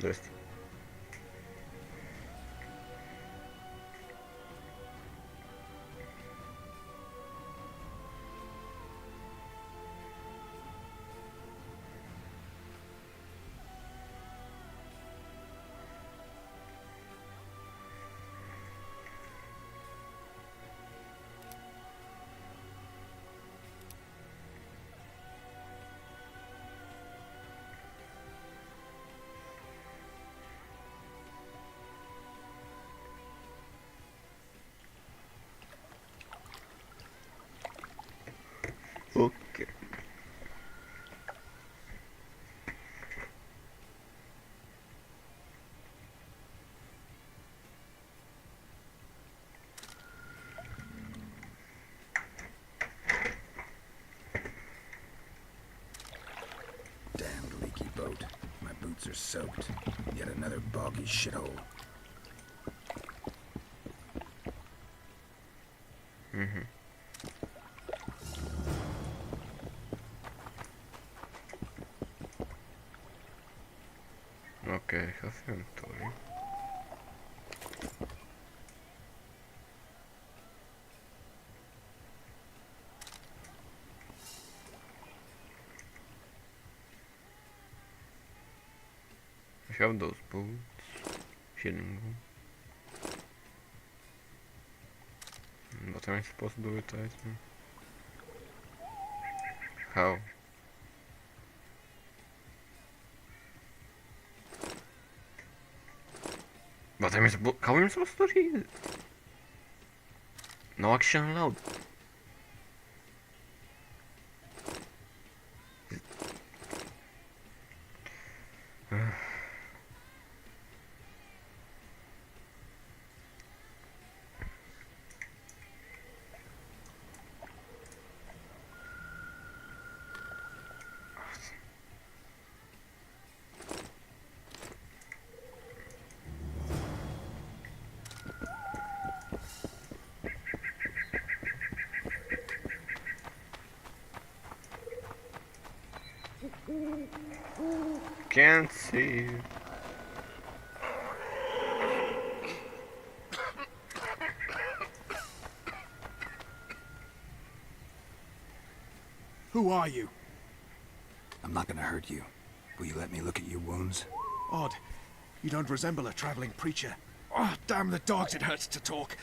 Здрасте. Окей. Damned leaky boat. My boots are soaked. Yet another boggy shithole. Okej, inventory. I have those boots. Healing room. What am I supposed to do with item? How? What am I supposed? How am I supposed to read it? No action allowed. Can't see. Who are you? I'm not gonna hurt you. Will you let me look at your wounds? Odd. You don't resemble a traveling preacher. Oh, damn the dogs, it hurts to talk.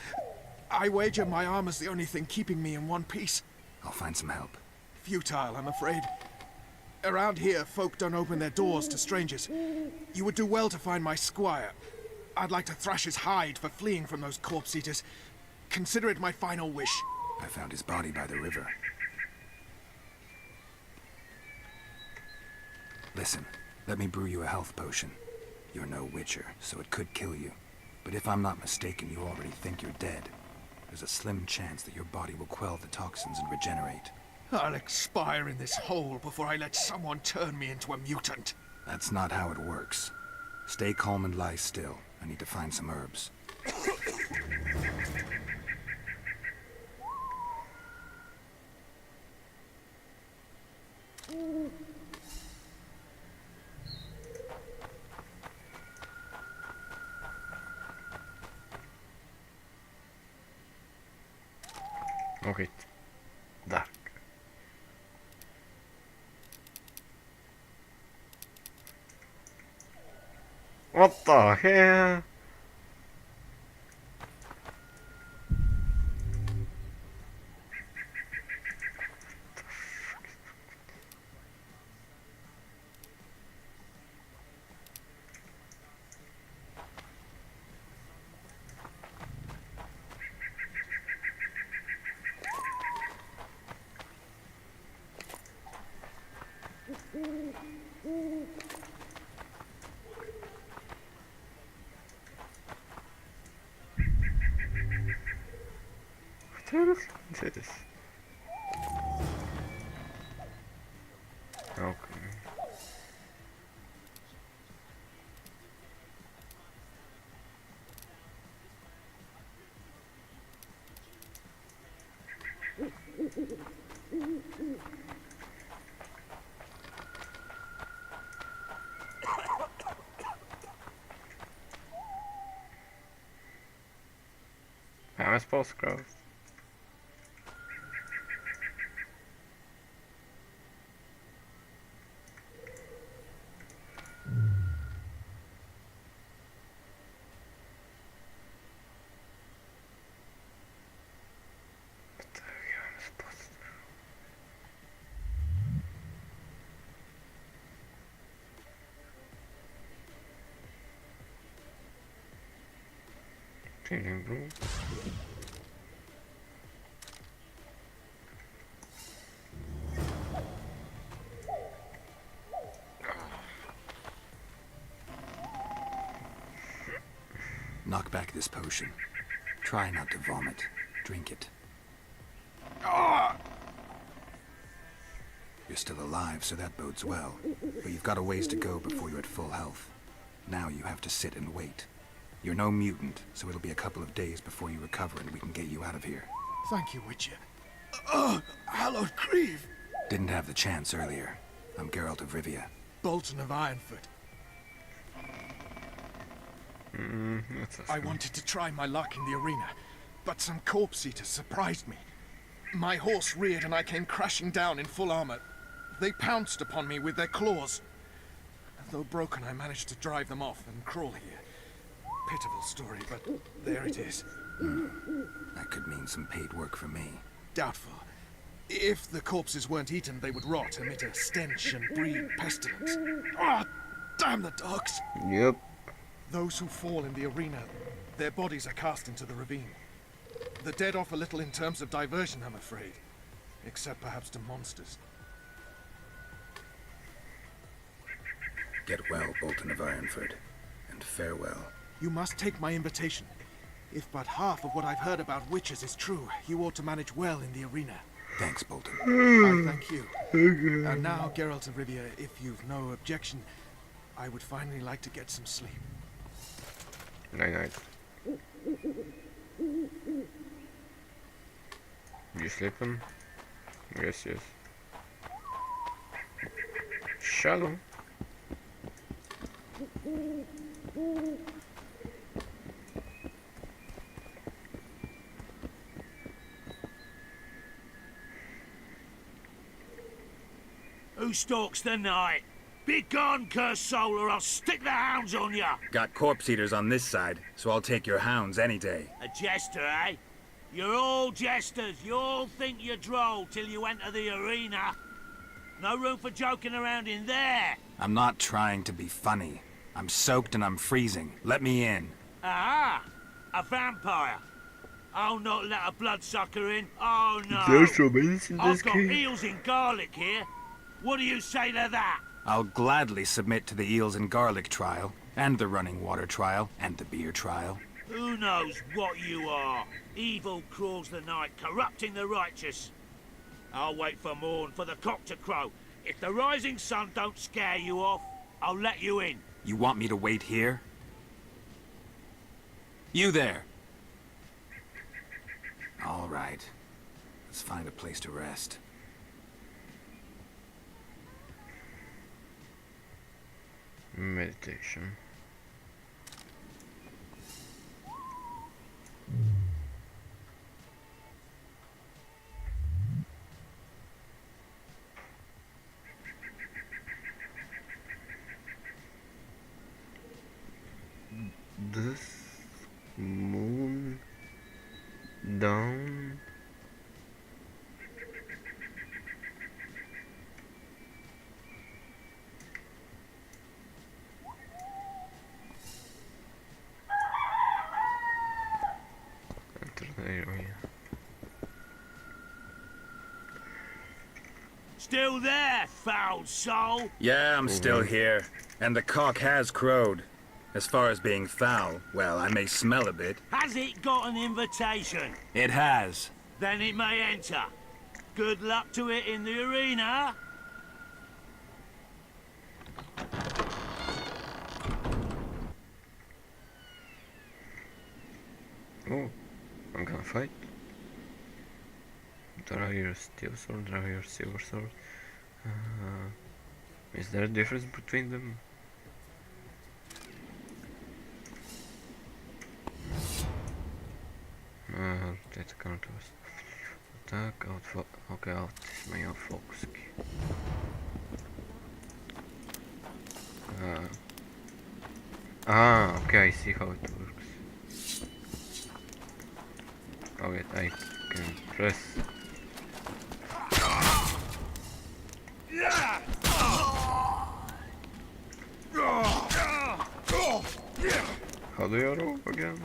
I wager my armor's the only thing keeping me in one piece. I'll find some help. Futile, I'm afraid. Around here, folk don't open their doors to strangers. You would do well to find my squire. I'd like to thrash his hide for fleeing from those corpse eaters. Consider it my final wish. I found his body by the river. Listen, let me brew you a health potion. You're no witcher, so it could kill you. But if I'm not mistaken, you already think you're dead. There's a slim chance that your body will quell the toxins and regenerate. I'll expire in this hole before I let someone turn me into a mutant. That's not how it works. Stay calm and lie still. I need to find some herbs. Okay. Dark. What the hell? What is this? Okay. Am I supposed to cross? What the hell am I supposed to do? Feeling blue. Knock back this potion. Try not to vomit. Drink it. You're still alive, so that bodes well. But you've got a ways to go before you're at full health. Now you have to sit and wait. You're no mutant, so it'll be a couple of days before you recover and we can get you out of here. Thank you, Witcher. Oh, hallowed Grieve! Didn't have the chance earlier. I'm Geralt of Rivia. Bolton of Ironford. I wanted to try my luck in the arena, but some corpse eaters surprised me. My horse reared and I came crashing down in full armor. They pounced upon me with their claws. Though broken, I managed to drive them off and crawl here. Pitiful story, but there it is. That could mean some paid work for me. Doubtful. If the corpses weren't eaten, they would rot, emit a stench, and breed pestilence. Ah, damn the dogs! Yep. Those who fall in the arena, their bodies are cast into the ravine. The dead offer little in terms of diversion, I'm afraid. Except perhaps to monsters. Get well, Bolton of Ironford. And farewell. You must take my invitation. If but half of what I've heard about witches is true, you ought to manage well in the arena. Thanks, Bolton. I thank you. And now, Geralt of Rivia, if you've no objection, I would finally like to get some sleep. Night night. You sleeping? Yes, yes. Shalom. Who stalks the night? Be gone, cursed soul, or I'll stick the hounds on ya! Got corpse eaters on this side, so I'll take your hounds any day. A jester, eh? You're all jesters. You all think you're droll till you enter the arena. No room for joking around in there. I'm not trying to be funny. I'm soaked and I'm freezing. Let me in. Ah, a vampire. I'll not let a bloodsucker in. Oh no. There's romance in I've this got game. eels in garlic here. What do you say to that? I'll gladly submit to the eels and garlic trial, and the running water trial, and the beer trial. Who knows what you are? Evil crawls the night, corrupting the righteous. I'll wait for morn, for the cock to crow. If the rising sun don't scare you off, I'll let you in. You want me to wait here? You there! All right. Let's find a place to rest. Meditation. This moon down. Enter the area. Still there, foul soul? Yeah, I'm still here. And the cock has crowed. As far as being foul, well, I may smell a bit. Has it got an invitation? It has. Then it may enter. Good luck to it in the arena. Oh, I'm gonna fight. Dragger steel sword, Dragger silver sword. Is there a difference between them? Tijd counters. Attack, out, okay, out is my focus key. Okay, I see how it works. Oh wait, I can press. How do you roll again?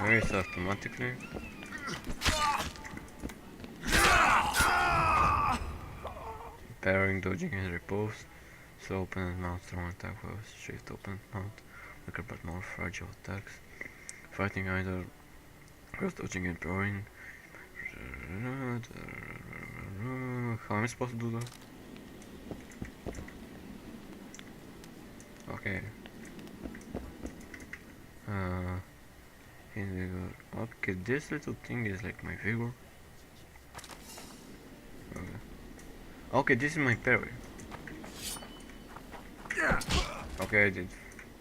Maybe it's automatically. Parrying, dodging and repose. So open and mount strong attack with shift open mount. Weaker but more fragile attacks. Fighting either with dodging and parrying. How am I supposed to do that? Okay. Okay, this little thing is like my vigor. Okay, this is my parry. Okay, I did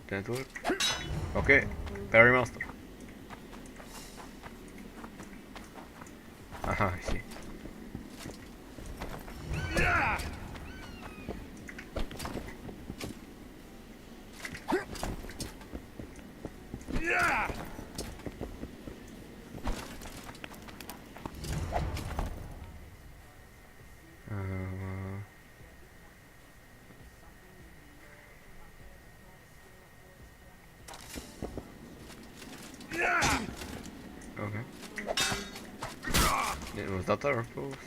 that work. Okay, parry master. Aha, I see. Okay. Was that our post?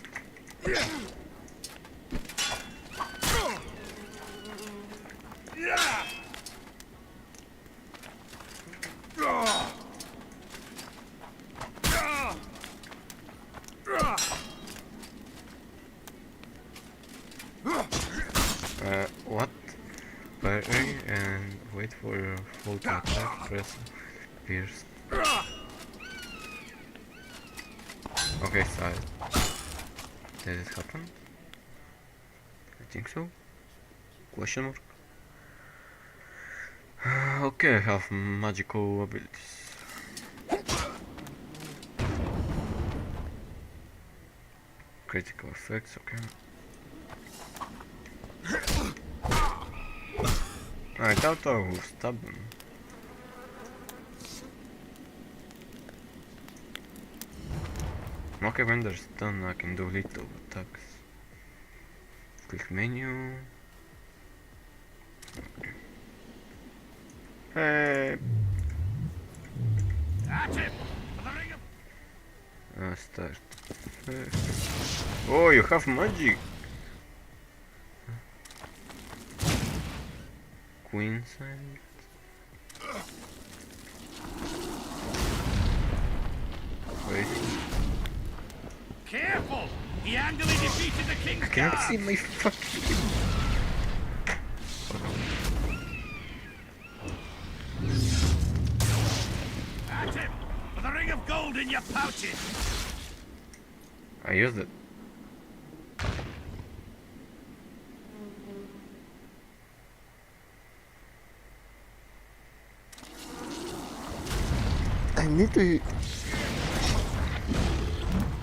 What? Parry and wait for your full to attack, press pierce. Okay, side. Did it happen? I think so. Question mark. Okay, I have magical abilities. Critical effects, okay. I thought I would stab them. Okay, when they're done, I can do little attacks. Click menu. Okay. Hey! Start. Oh, you have magic! Queen side. Wait. Careful! He handily defeated the king's I can't guard. see my fucking... At him! For the ring of gold in your pouches! I used it. I need to...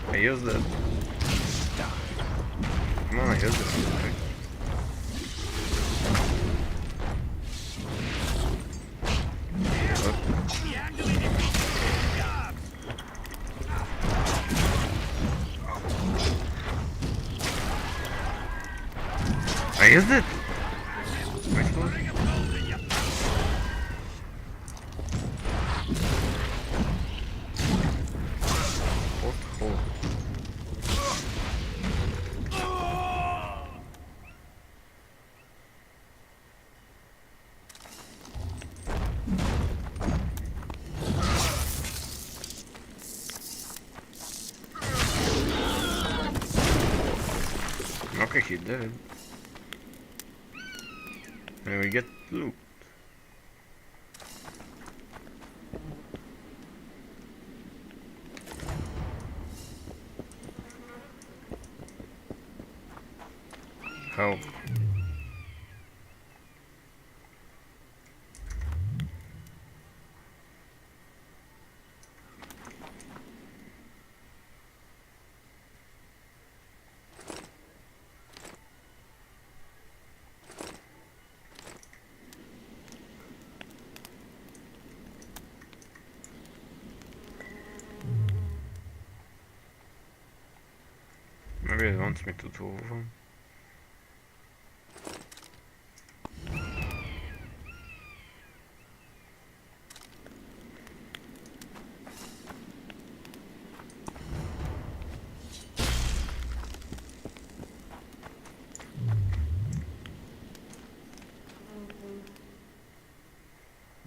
I used it. Come on, I used it. Okay. He handily defeated the king's guard. I used it! Wait for The it. ring of gold in your pouches! Post hole. Okay, he did. And we get loot. How? really wants me to do one.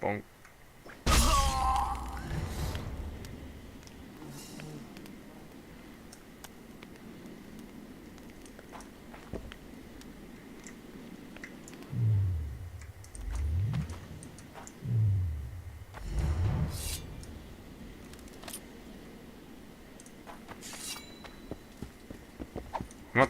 Bonk. What?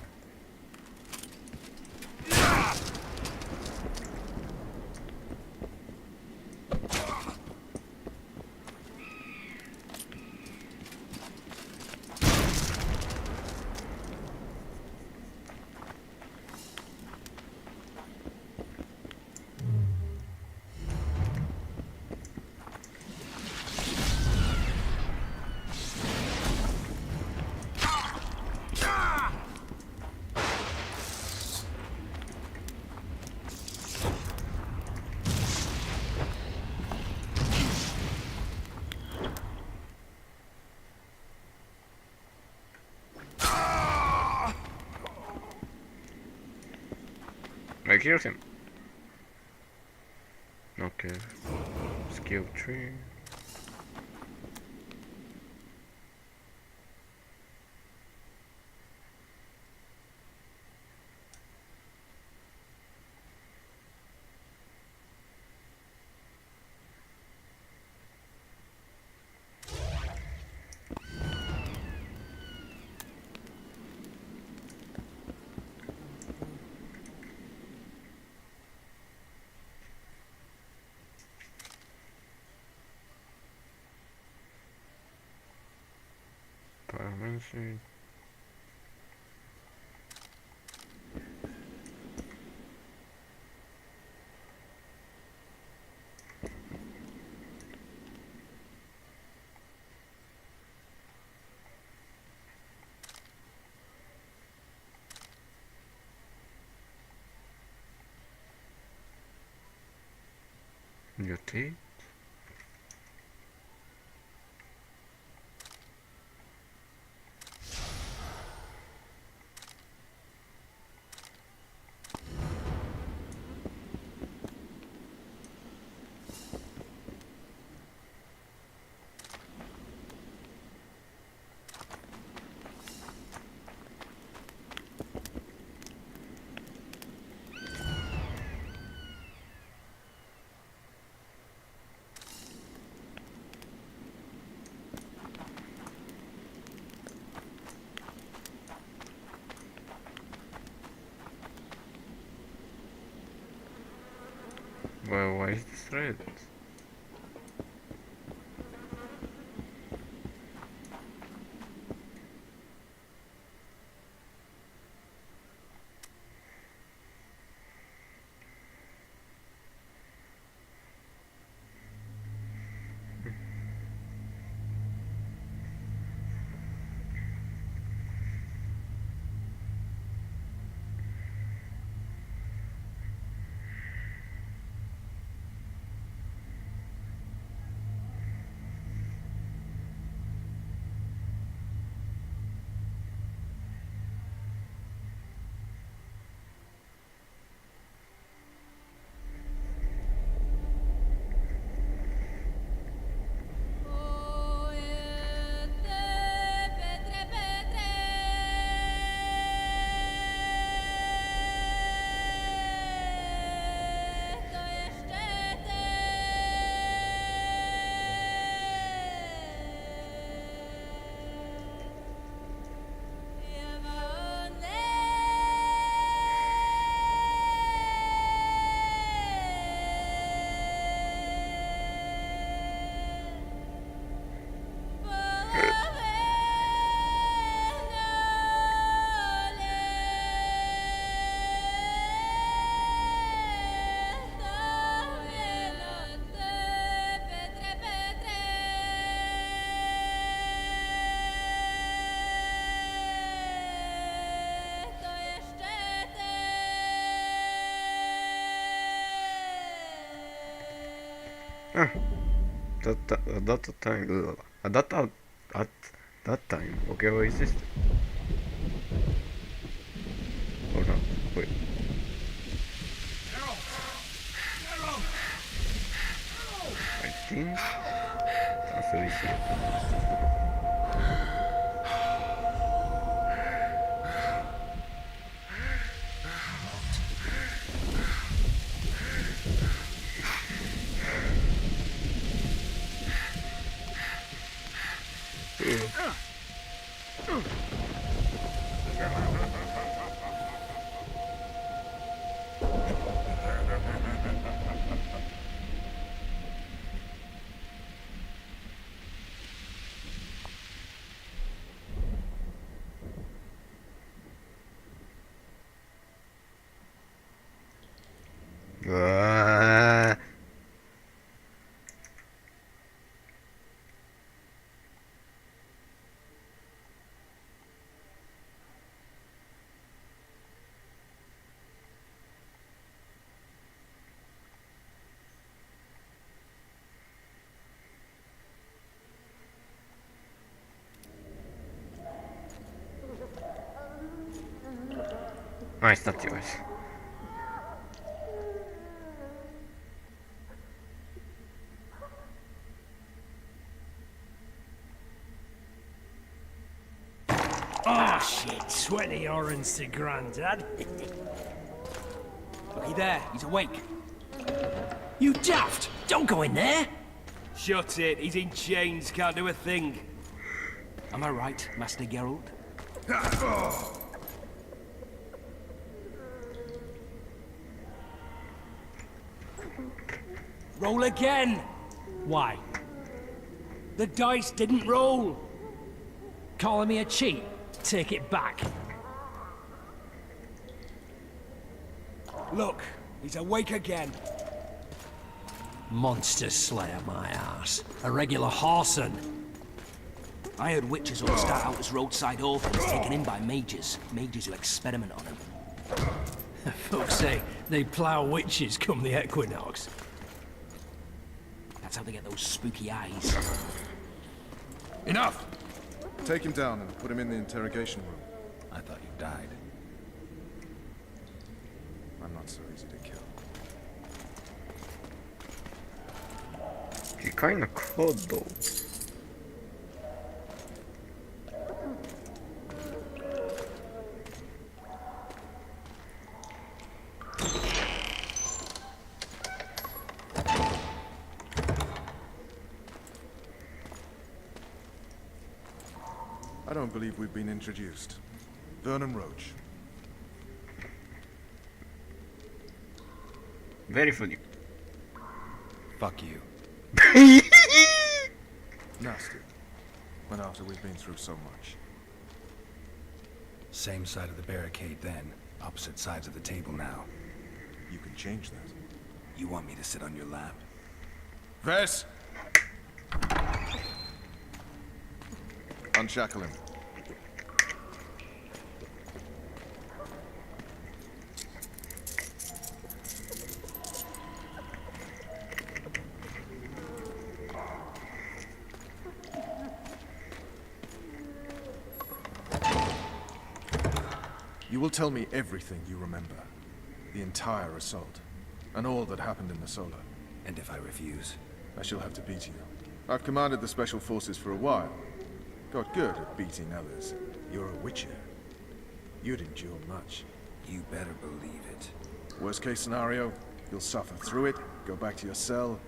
I killed him. Okay. Skill tree. Pyromancy. Mutate. Well, why is this red? Ah, at that time, at that time, okay, what is this? Oh no, wait. I think that's so easy. Ah. No, it's not yours. Oh shit, 20 orange to Grandad. Looky there, he's awake. You daft! Don't go in there! Shut it, he's in chains, can't do a thing. Am I right, Master Geralt? Roll again! Why? The dice didn't roll! Calling me a cheat? Take it back. Look, he's awake again. Monster slayer, my ass. A regular horson. I heard witches all start out as roadside orphans taken in by mages. Mages who experiment on them. Folks say they plough witches come the equinox. That's how they get those spooky eyes. Enough! Take him down and put him in the interrogation room. I thought you died. I'm not so easy to kill. He kinda cold though. I don't believe we've been introduced. Vernon Roach. Very funny. Fuck you. Nasty. When after we've been through so much. Same side of the barricade then. Opposite sides of the table now. You can change that. You want me to sit on your lap? Vess! Unshackle him. You will tell me everything you remember. The entire assault. And all that happened in the Solar. And if I refuse? I shall have to beat you. I've commanded the Special Forces for a while. Got good at beating others. You're a witcher. You'd endure much. You better believe it. Worst case scenario, you'll suffer through it, go back to your cell,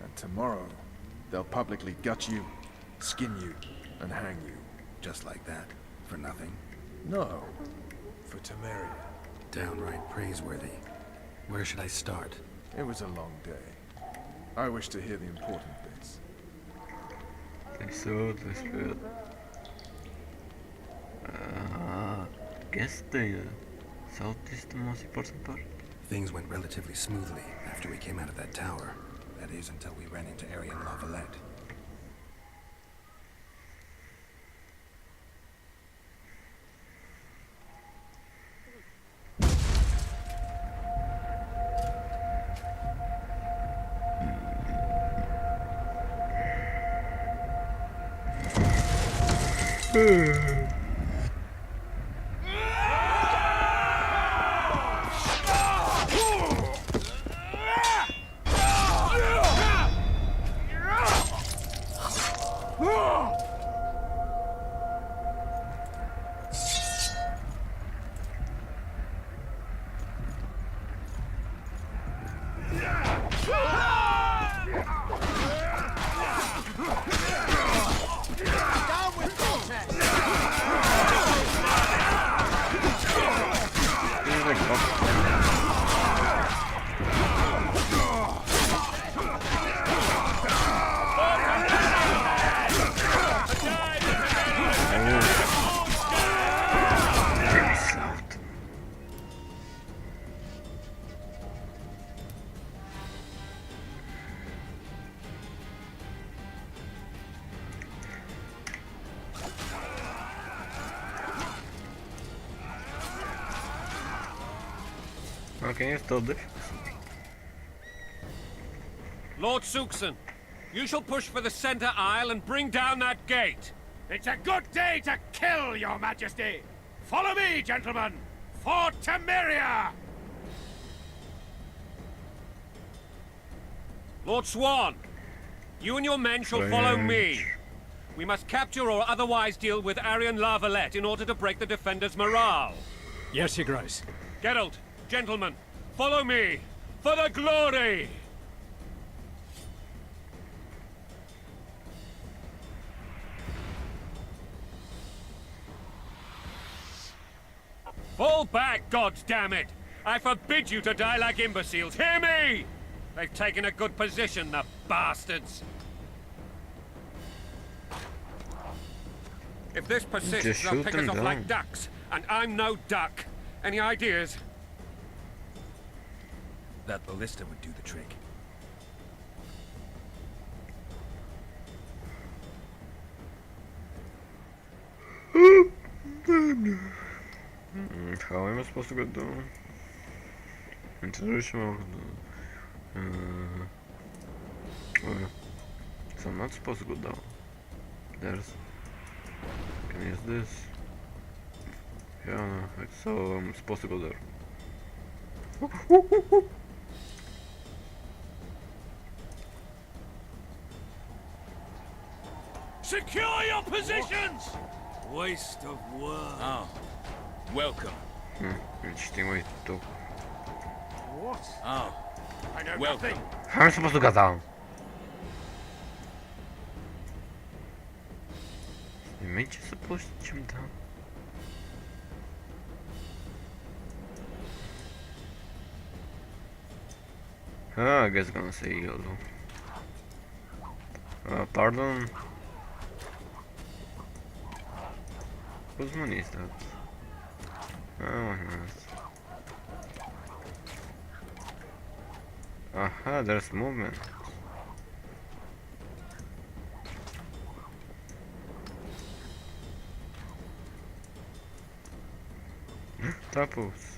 and tomorrow, they'll publicly gut you, skin you, and hang you. Just like that? For nothing? No. For Temeria. Downright praiseworthy. Where should I start? It was a long day. I wish to hear the important bits. So desperate. Guess the south is the most important part. Things went relatively smoothly after we came out of that tower. That is, until we ran into Aryan Lavalette. Okay, still this. Lord Suxon, you shall push for the center aisle and bring down that gate. It's a good day to kill, your majesty! Follow me, gentlemen! For Temeria! Lord Swan, you and your men shall follow me. We must capture or otherwise deal with Aryan Lavalette in order to break the defenders' morale. Yes, Your Grace. Geralt, gentlemen, follow me for the glory! Fall back, goddammit! I forbid you to die like imbeciles. Hear me! They've taken a good position, the bastards. If this persists, Just they'll shoot pick them us off down. like ducks, and I'm no duck. Any ideas? That ballista would do the trick. How am I supposed to go down? Introduction. So I'm not supposed to go down. There's. Can I use this? Yeah, so I'm supposed to go there. Secure your positions! Waste of words. Oh, welcome. Interesting way to talk. What? Oh, I know welcome. nothing. How am I supposed to go down? Am I just supposed to jump down? I guess I'm gonna say YOLO. Pardon? Whose money is that? Oh, nice. Aha, there's movement. Tapos.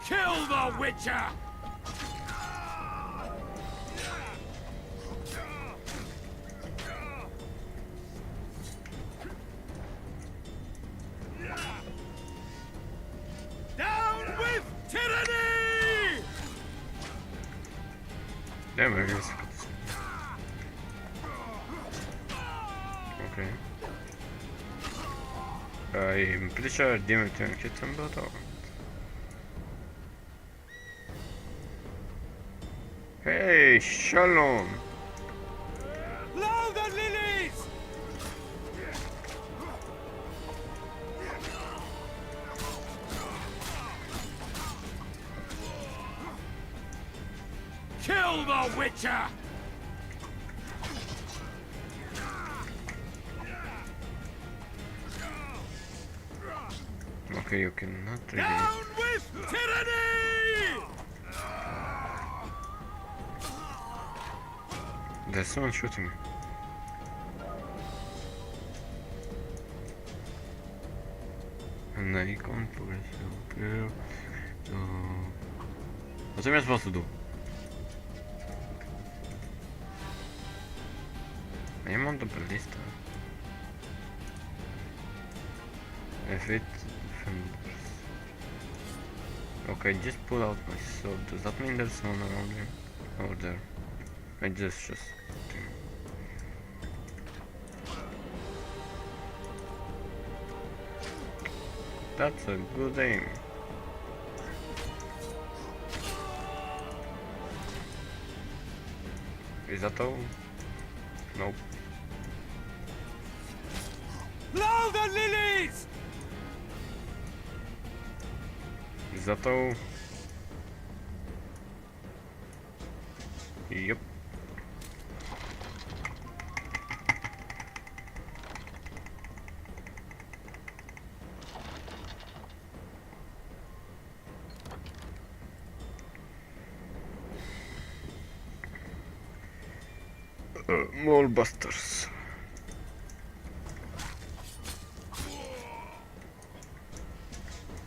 Kill the Witcher! Down with tyranny! Damn, I guess. Okay. I'm pretty sure Demon can hit him, but alright. Hey, Shalom! Blow the lilies! Kill the Witcher! Okay, you cannot really. Down with tyranny! There's someone shooting me. And I can't progress here. So what am I supposed to do? I'm on the ballista. If it defenders. Okay, just pull out my sword. Does that mean there's no one around here? Oh, there. I just. That's a good aim. Is that all? Nope. Blow the lilies! Is that all? Yep. More busters.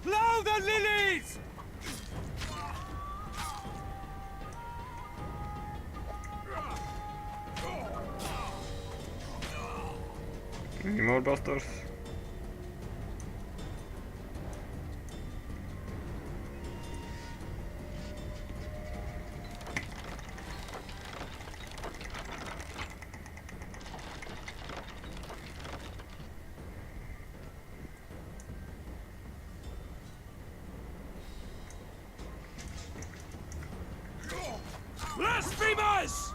Blow the lilies! Any more busters? Blasphemers!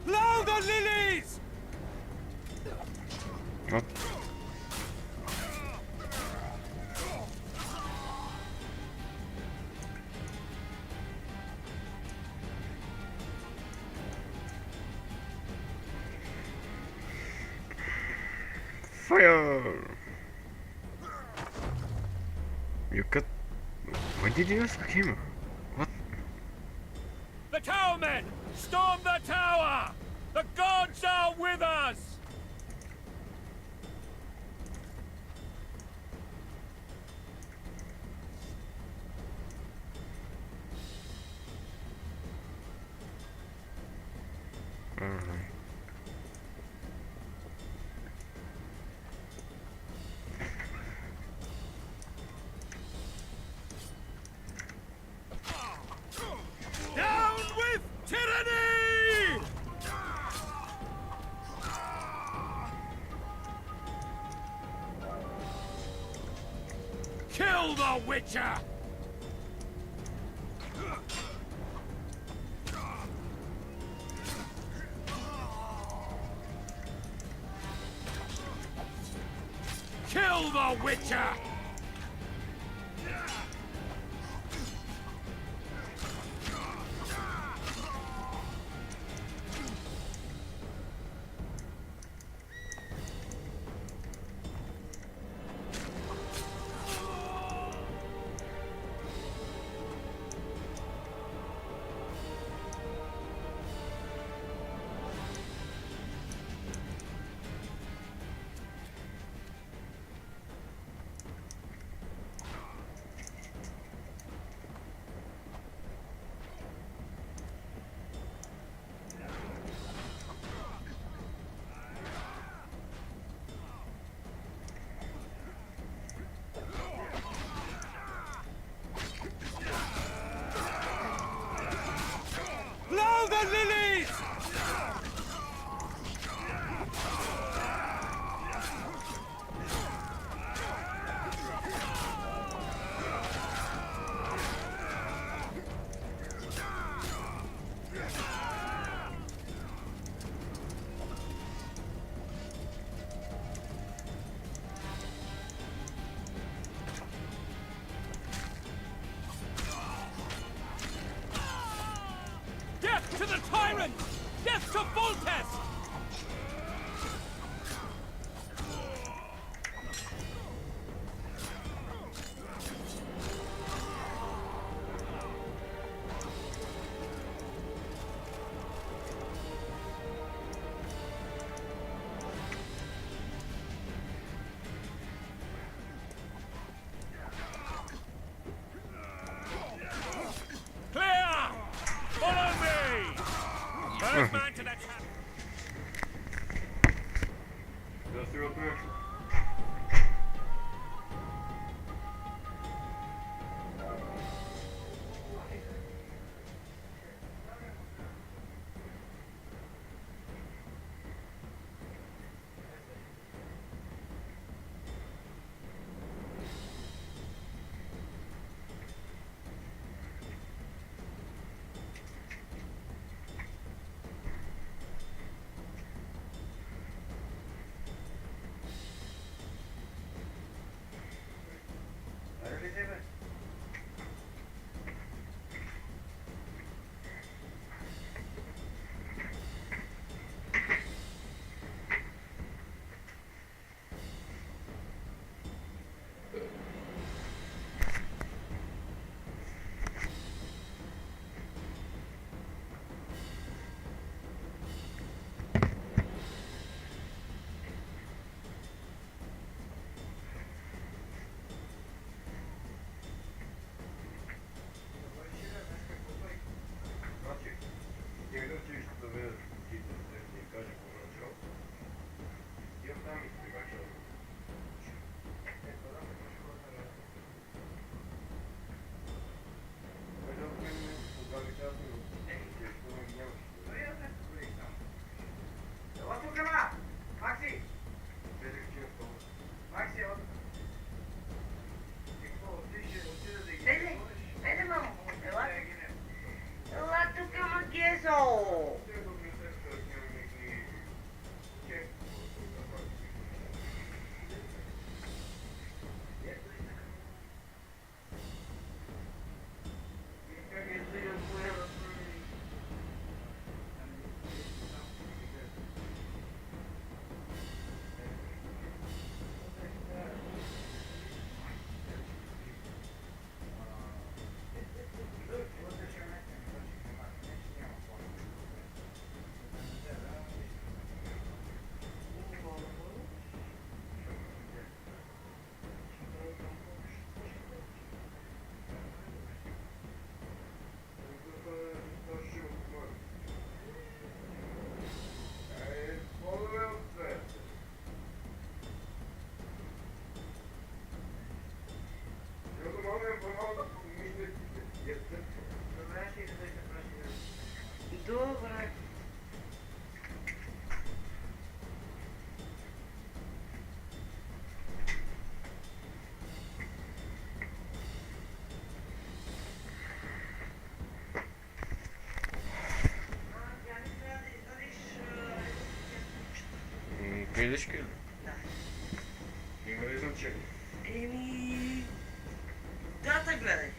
Blow the lilies! What? Fire! You cut. Why did you use the camera? What? The tower men! Storm the tower! The gods are with us! Alright. Down with tyranny! Kill the Witcher! Kill the Witcher! Blow the lilies! Death to the tyrant! Death to Voltes! Добре. Книжечки ли? Да. Има ли значение? Еми... Дата гледай.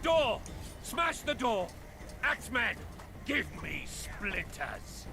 door! Smash the door! Axemen, give me splinters!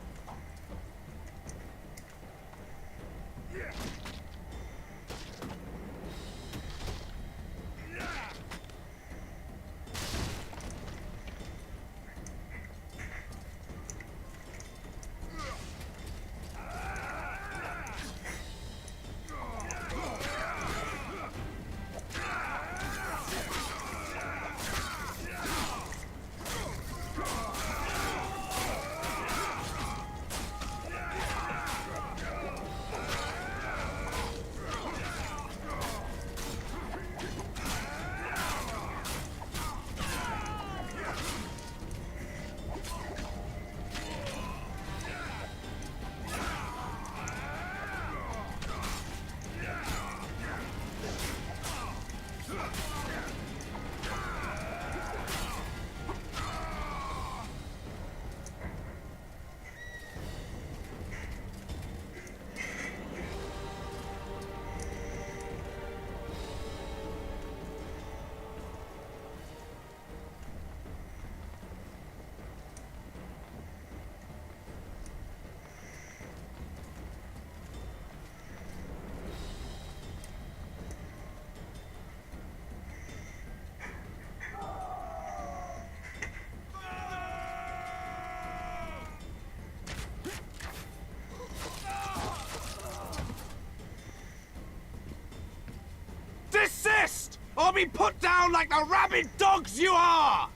Desist! Or be put down like the rabid dogs you are!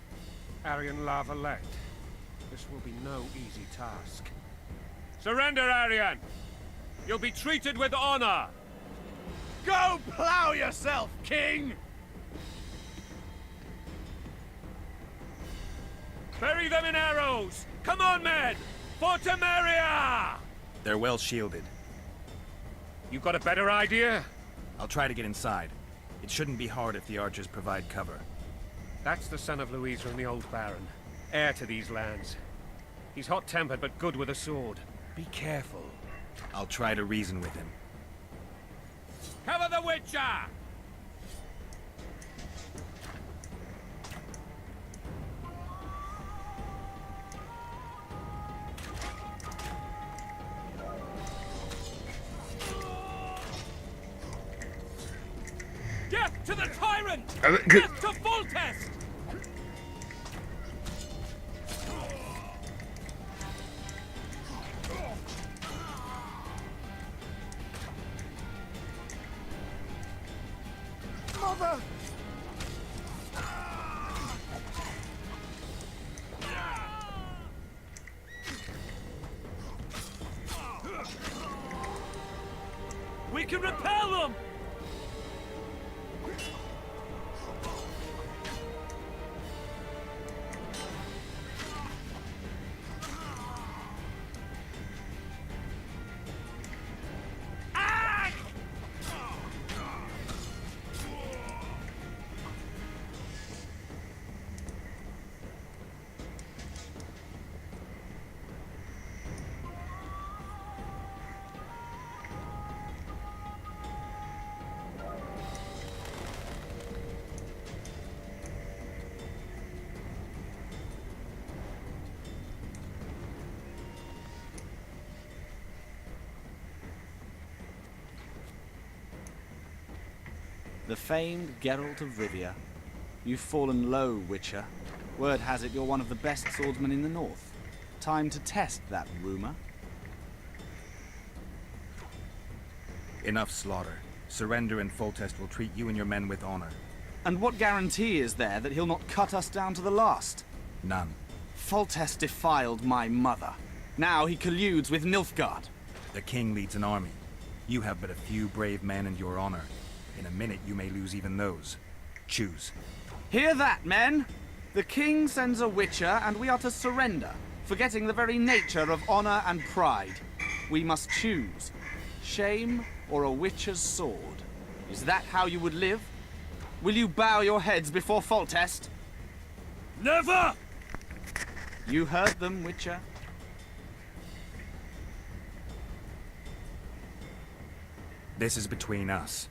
Aryan La Valette, this will be no easy task. Surrender, Aryan! You'll be treated with honor! Go plow yourself, king! Bury them in arrows! Come on, men! For Temeria! They're well shielded. You got a better idea? I'll try to get inside. It shouldn't be hard if the archers provide cover. That's the son of Louisa and the old Baron. Heir to these lands. He's hot-tempered but good with a sword. Be careful. I'll try to reason with him. Cover the Witcher! Death to the tyrant! Death to Foltest! Mother! We can repel them! The famed Geralt of Rivia. You've fallen low, Witcher. Word has it you're one of the best swordsmen in the north. Time to test that rumor. Enough slaughter. Surrender and Foltest will treat you and your men with honor. And what guarantee is there that he'll not cut us down to the last? None. Foltest defiled my mother. Now he colludes with Nilfgaard. The king leads an army. You have but a few brave men and your honor. In a minute, you may lose even those. Choose. Hear that, men? The king sends a Witcher, and we are to surrender, forgetting the very nature of honor and pride. We must choose. Shame or a Witcher's sword. Is that how you would live? Will you bow your heads before Foltest? Never! You heard them, Witcher. This is between us.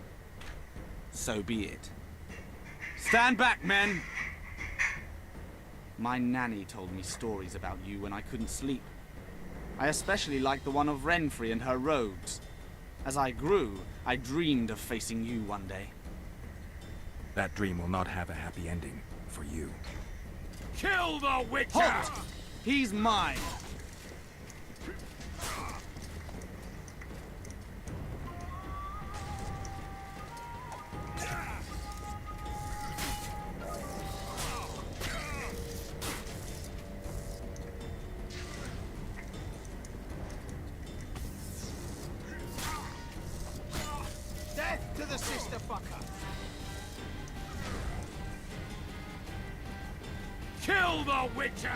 So be it. Stand back, men! My nanny told me stories about you when I couldn't sleep. I especially liked the one of Renfrey and her rogues. As I grew, I dreamed of facing you one day. That dream will not have a happy ending for you. Kill the Witcher! Halt! He's mine! Death to the sister fucker! Kill the Witcher!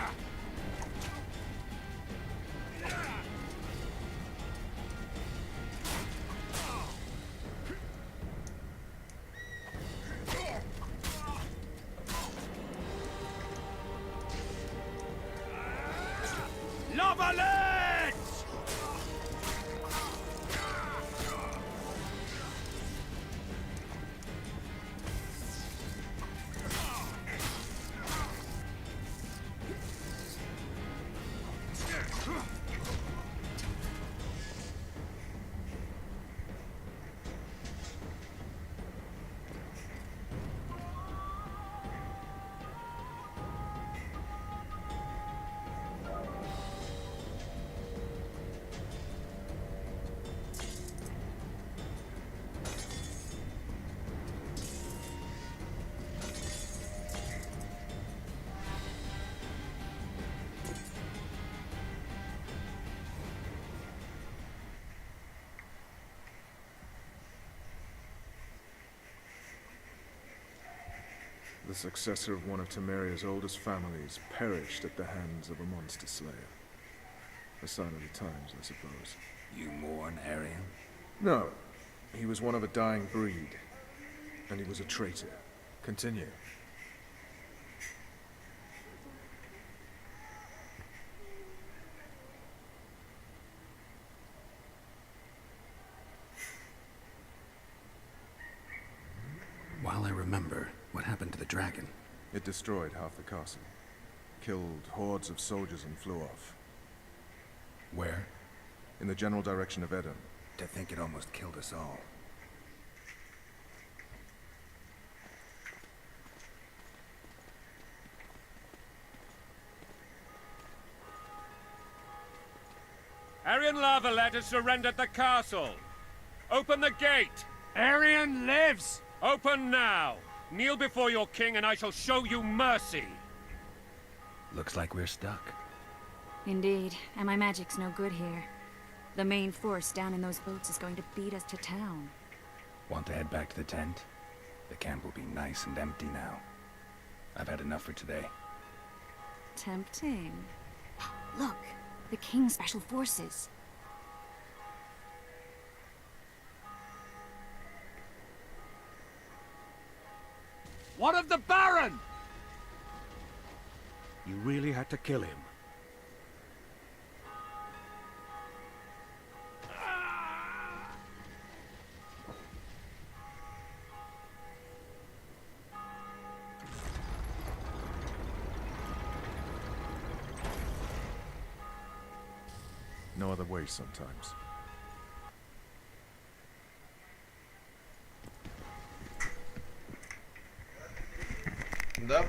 Lava-legs! The successor of one of Temeria's oldest families perished at the hands of a monster slayer. A sign of the times, I suppose. You mourn, Aryan? No. He was one of a dying breed. And he was a traitor. Continue. While I remember, what happened to the dragon? It destroyed half the castle. Killed hordes of soldiers and flew off. Where? In the general direction of Edom. To think it almost killed us all. Aryan Lavalet has surrendered the castle. Open the gate. Aryan lives! Open now. Kneel before your king and I shall show you mercy. Looks like we're stuck. Indeed, and my magic's no good here. The main force down in those boats is going to beat us to town. Want to head back to the tent? The camp will be nice and empty now. I've had enough for today. Tempting. Look, the King's Special Forces. What of the Baron? You really had to kill him. No other way sometimes. Да.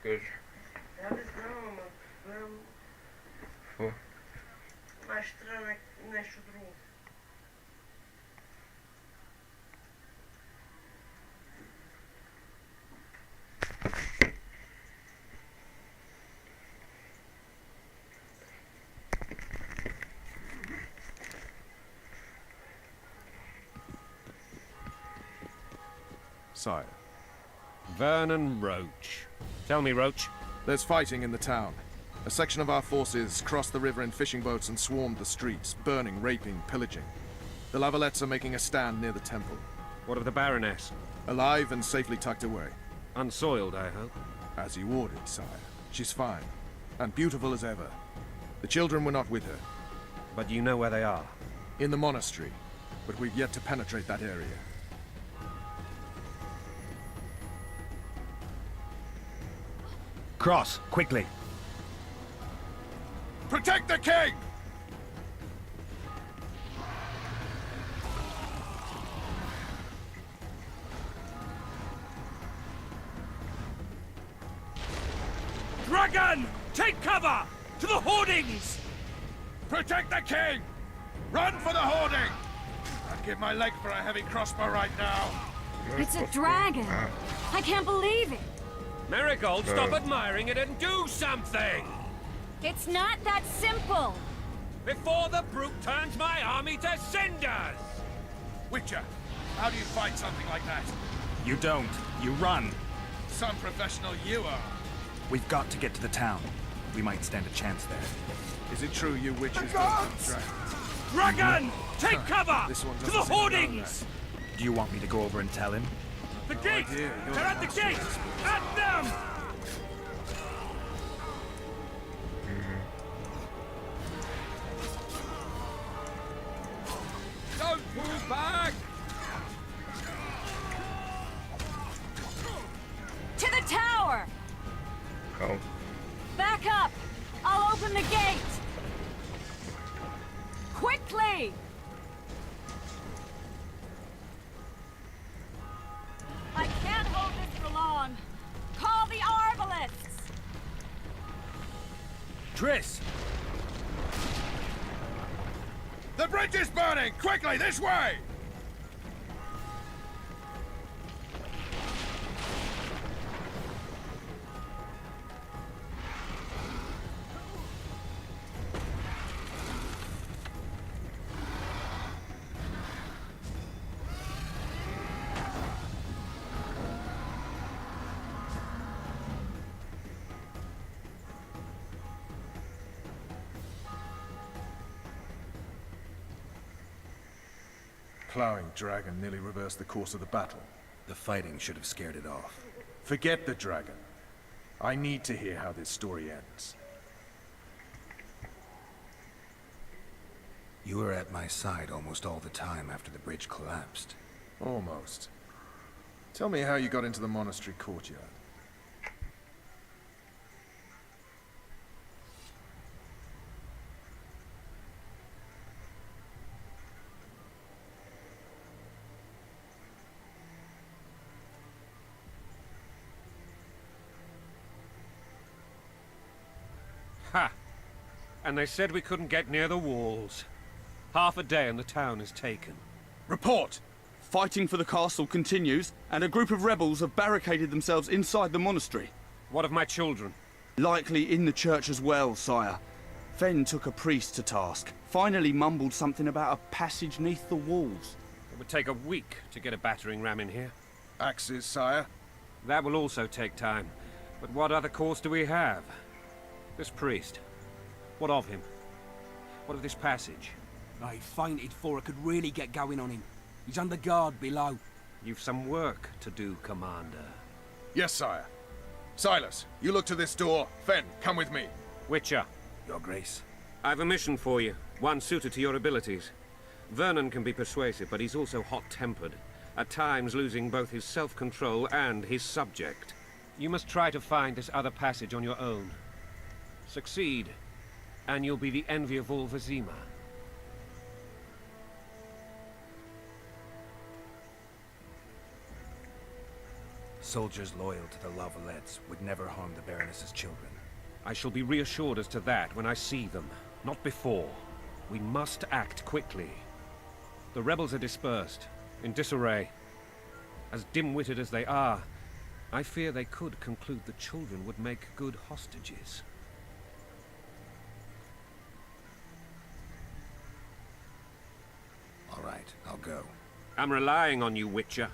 Good. Да, не знам, ама гледам Какво? май ще трябва нещо друго. Sire. Vernon Roach. Tell me, Roach. There's fighting in the town. A section of our forces crossed the river in fishing boats and swarmed the streets, burning, raping, pillaging. The Lavalettes are making a stand near the temple. What of the Baroness? Alive and safely tucked away. Unsoiled, I hope. As you ordered, sire. She's fine. And beautiful as ever. The children were not with her. But you know where they are? In the monastery. But we've yet to penetrate that area. Cross, quickly. Protect the king! Dragon! Take cover! To the hoardings! Protect the king! Run for the hoarding! I'd give my leg for a heavy crossbow right now. It's a dragon. I can't believe it. Marigold, stop admiring it and do something! It's not that simple. Before the brute turns my army to cinders! Witcher, how do you fight something like that? You don't. You run. Some professional you are. We've got to get to the town. We might stand a chance there. Is it true you witches don't hunt dragons? Dragon! Take cover! This one To the doesn't seem to know hoardings! Do you want me to go over and tell him? The gate! idea. They're at the gate! At them! Don't move back! To the tower! Go. Back up! I'll open the gate! Quickly! I can't hold this for long. Call the arbalists! Triss! The bridge is burning! Quickly, this way! Plowing dragon nearly reversed the course of the battle. The fighting should have scared it off. Forget the dragon. I need to hear how this story ends. You were at my side almost all the time after the bridge collapsed. Almost. Tell me how you got into the monastery courtyard. Ha! And they said we couldn't get near the walls. Half a day and the town is taken. Report! Fighting for the castle continues, and a group of rebels have barricaded themselves inside the monastery. What of my children? Likely in the church as well, sire. Fen took a priest to task. Finally mumbled something about a passage neath the walls. It would take a week to get a battering ram in here. Axes, sire. That will also take time. But what other course do we have? This priest. What of him? What of this passage? I fainted before I could really get going on him. He's under guard below. You've some work to do, Commander. Yes, sire. Silas, you look to this door. Fen, come with me. Witcher. Your Grace. I've a mission for you, one suited to your abilities. Vernon can be persuasive, but he's also hot-tempered, at times losing both his self-control and his subject. You must try to find this other passage on your own. Succeed, and you'll be the envy of all Vizima. Soldiers loyal to the Lavalettes would never harm the Baroness's children. I shall be reassured as to that when I see them, not before. We must act quickly. The rebels are dispersed, in disarray. As dim-witted as they are, I fear they could conclude the children would make good hostages. All right, I'll go. I'm relying on you, Witcher.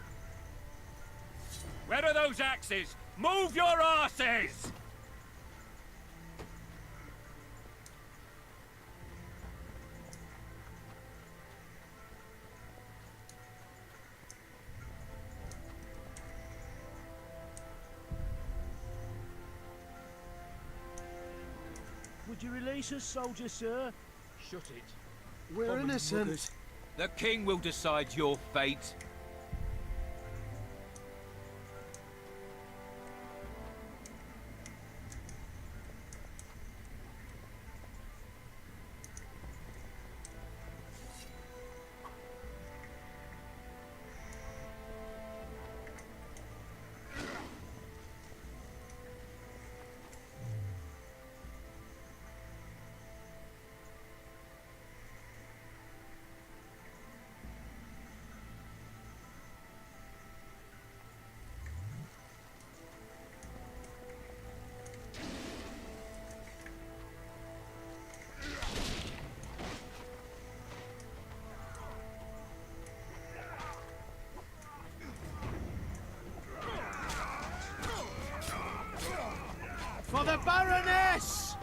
Where are those axes? Move your asses! Would you release us, soldier, sir? Shut it. We're Common innocent. muggers. The king will decide your fate. For the Baroness!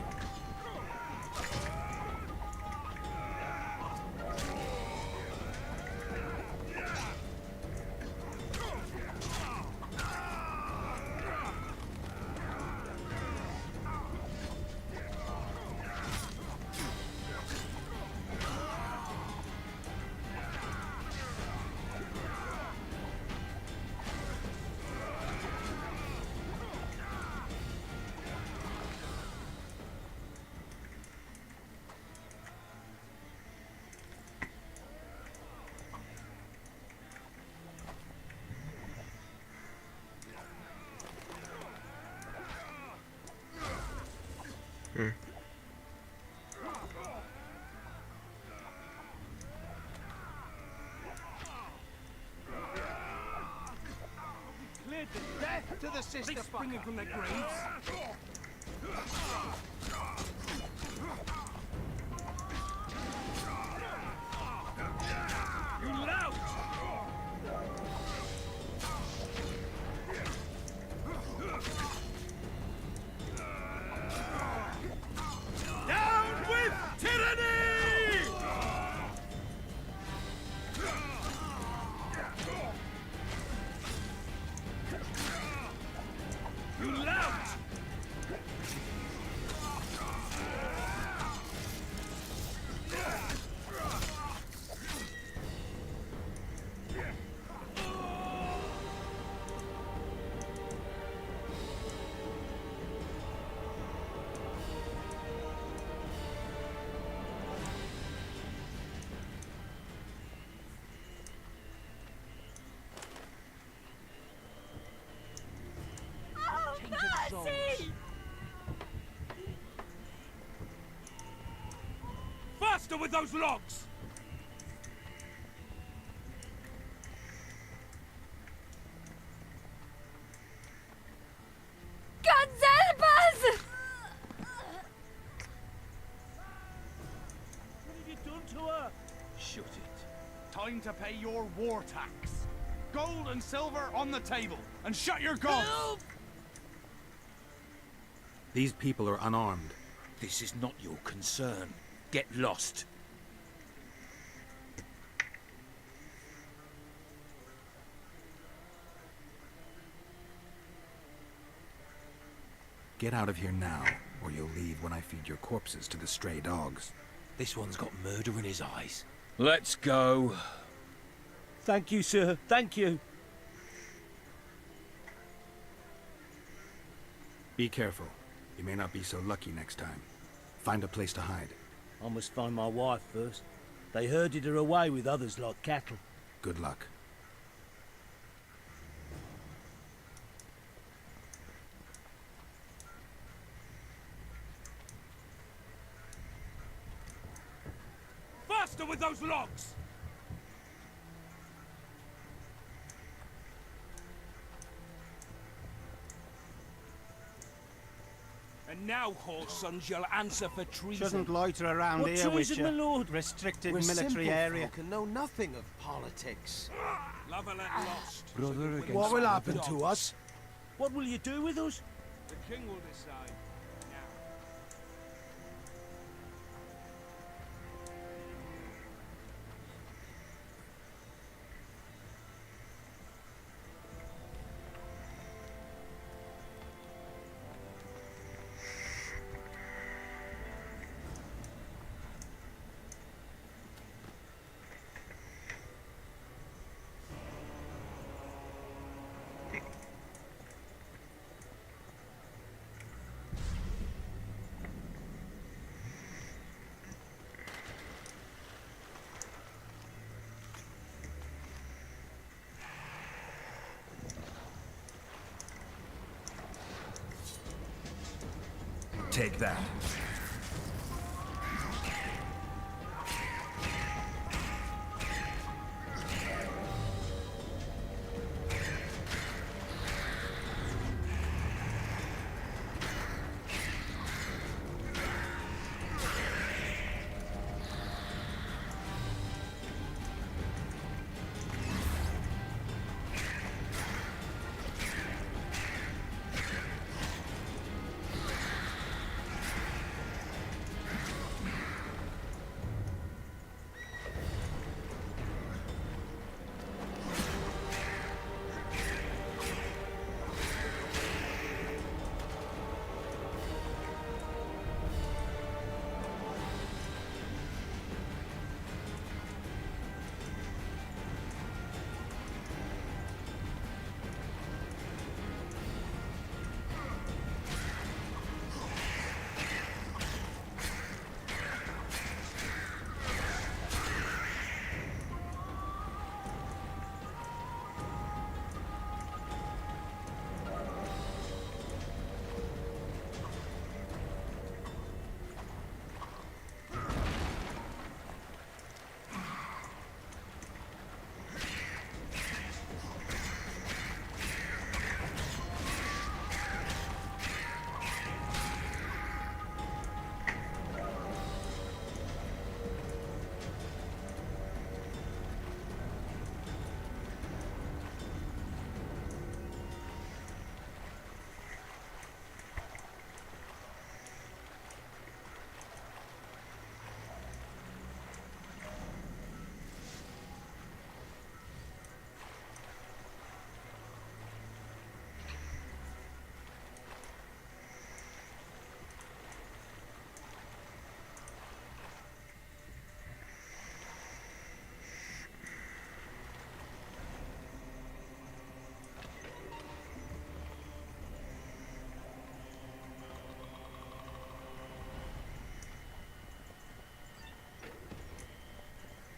Cleared the death to the sister springing from their graves. You lout! Down with tyranny! You lout! Faster with those logs! God help us! What have you done to her? Shut it. Time to pay your war tax. Gold and silver on the table, and shut your gob! These people are unarmed. This is not your concern. Get lost. Get out of here now, or you'll leave when I feed your corpses to the stray dogs. This one's got murder in his eyes. Let's go. Thank you, sir. Thank you. Be careful. You may not be so lucky next time. Find a place to hide. I must find my wife first. They herded her away with others like cattle. Good luck. faster with those logs! And now, whoresons, you'll answer for treason. Shouldn't loiter around What here, treason, Witcher. my lord? Restricted We're military simple area. folk and know nothing of politics. Lover let lost. Brother against What will happen brother. to us? What will you do with us? The king will decide. Now. Take that.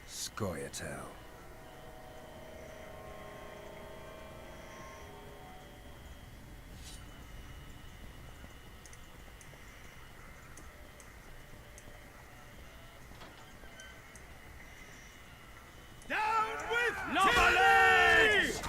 Scoia'tael. Down with Nobles!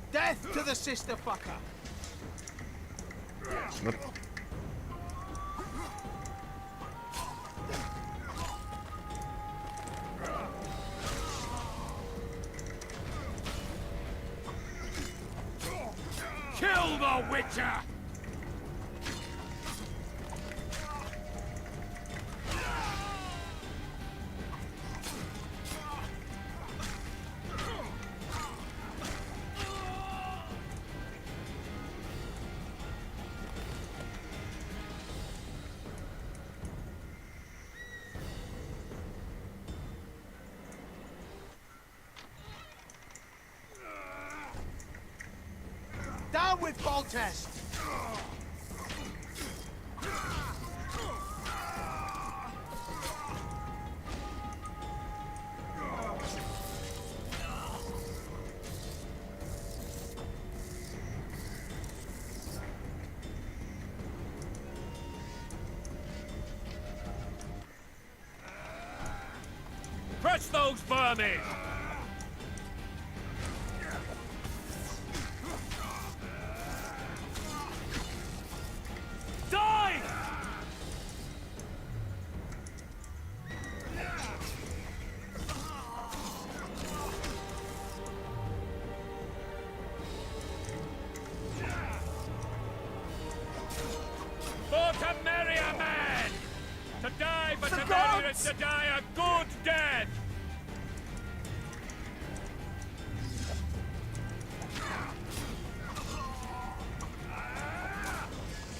Death to the sister fucker! more, Witcher! Down with Boltest! Crush those vermin! Die! For to marry a man! To die, but to marry is to die a good death!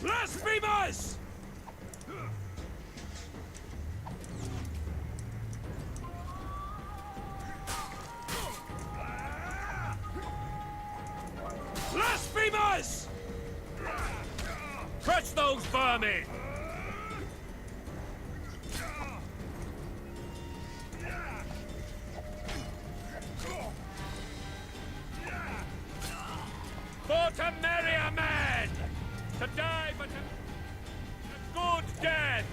Blasphemous! Blasphemous! Crush those vermin! For to marry a man! To die, but a good death!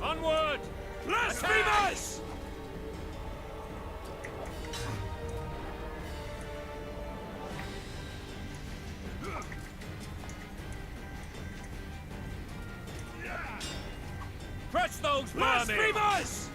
Onward! Blasphemous! Crush those vermin! Blasphemous!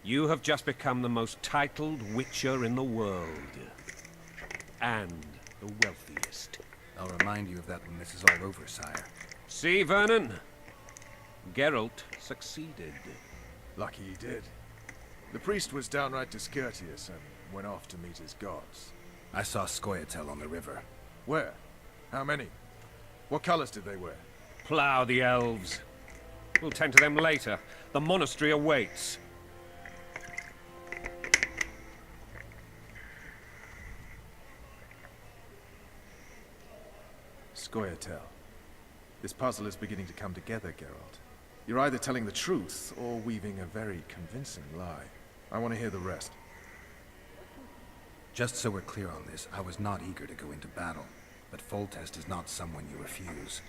You have just become the most titled witcher in the world. And the wealthiest. I'll remind you of that when this is all over, sire. See, Vernon? Geralt succeeded. Lucky he did. The priest was downright discourteous and went off to meet his gods. I saw Scoia'tael on the river. Where? How many? What colors did they wear? Plough the elves. We'll tend to them later. The monastery awaits. Scoia'tael. This puzzle is beginning to come together, Geralt. You're either telling the truth or weaving a very convincing lie. I want to hear the rest. Just so we're clear on this, I was not eager to go into battle, but Foltest is not someone you refuse.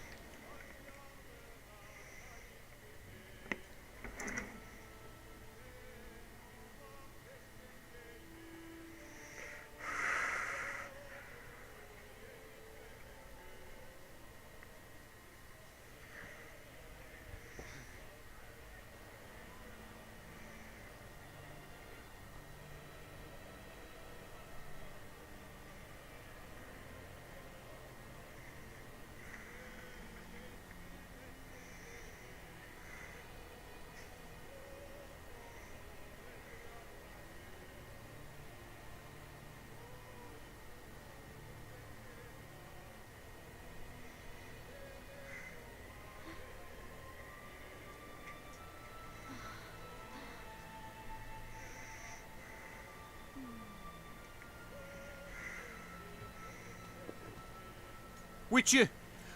Witcher,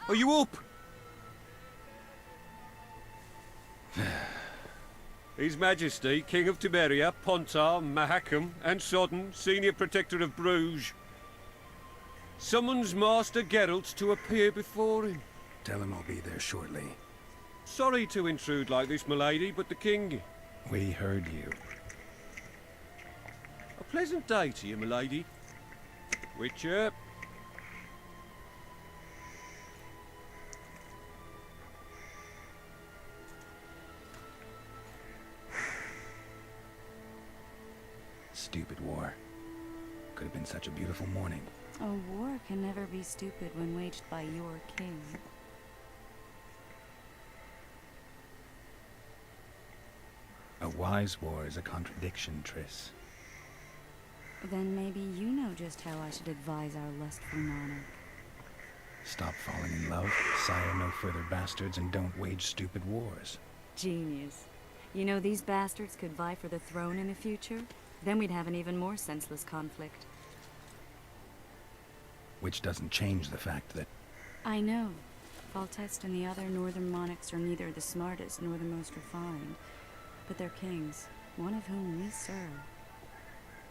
are you up? His Majesty, King of Temeria, Pontar, Mahakam, and Sodden, Senior Protector of Bruges, summons Master Geralt to appear before him. Tell him I'll be there shortly. Sorry to intrude like this, milady, but the King... We heard you. A pleasant day to you, milady. Witcher. Stupid war. Could have been such a beautiful morning. A war can never be stupid when waged by your king. A wise war is a contradiction, Triss. Then maybe you know just how I should advise our lustful monarch. Stop falling in love, sire no further bastards, and don't wage stupid wars. Genius. You know these bastards could vie for the throne in the future? Then we'd have an even more senseless conflict. Which doesn't change the fact that... I know. Foltest and the other northern monarchs are neither the smartest nor the most refined. But they're kings, one of whom we serve.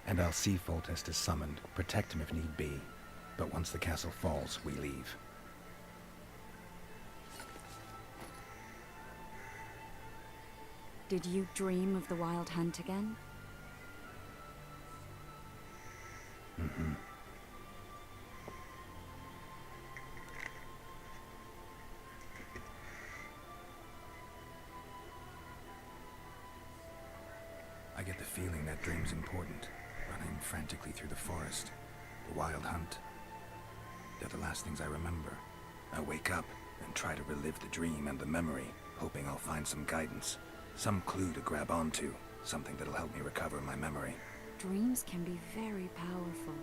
And I'll see Foltest is summoned, protect him if need be. But once the castle falls, we leave. Did you dream of the wild hunt again? Mm-hmm. I get the feeling that dream's important. Running frantically through the forest. The wild hunt. They're the last things I remember. I wake up and try to relive the dream and the memory, hoping I'll find some guidance. Some clue to grab onto. Something that'll help me recover my memory. Dreams can be very powerful.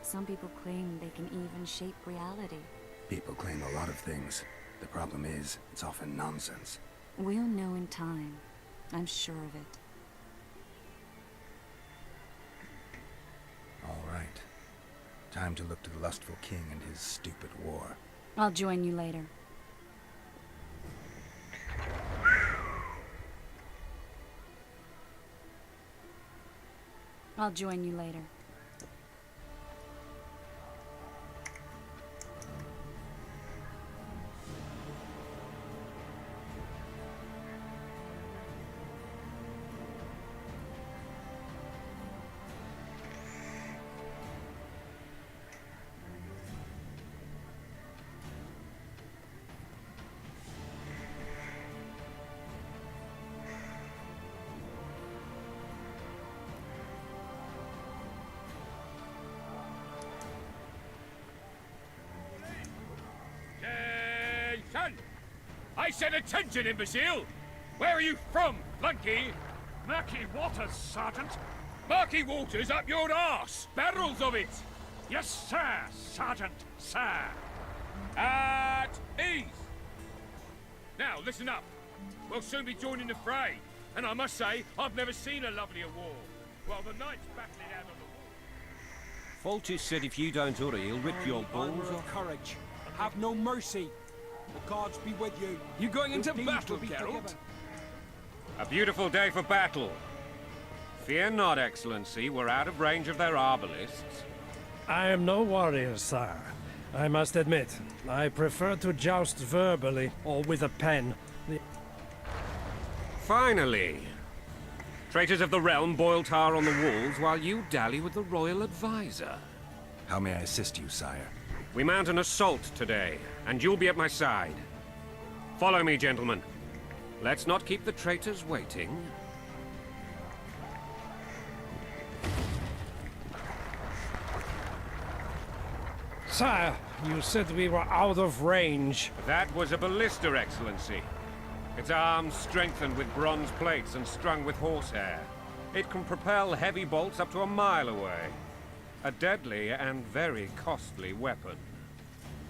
Some people claim they can even shape reality. People claim a lot of things. The problem is, it's often nonsense. We'll know in time. I'm sure of it. All right. Time to look to the lustful king and his stupid war. I'll join you later. I'll join you later. I said attention, imbecile! Where are you from, flunky? Murky waters, Sergeant. Murky waters up your arse! Barrels of it! Yes, sir, Sergeant, sir. At ease! Now, listen up. We'll soon be joining the fray. And I must say, I've never seen a lovelier war. While the knights battling out on the wall. Fulci said if you don't hurry, he'll rip your balls Armour off. of courage. Have no mercy. The gods be with you. You going into Your battle, deeds will be Geralt? forgiven. A beautiful day for battle. Fear not, Excellency. We're out of range of their arbalists. I am no warrior, sire. I must admit, I prefer to joust verbally or with a pen. Finally! Traitors of the realm boil tar on the walls while you dally with the royal advisor. How may I assist you, sire? We mount an assault today, and you'll be at my side. Follow me, gentlemen. Let's not keep the traitors waiting. Sire, you said we were out of range. That was a ballista, Excellency. Its arms strengthened with bronze plates and strung with horsehair. It can propel heavy bolts up to a mile away. A deadly and very costly weapon.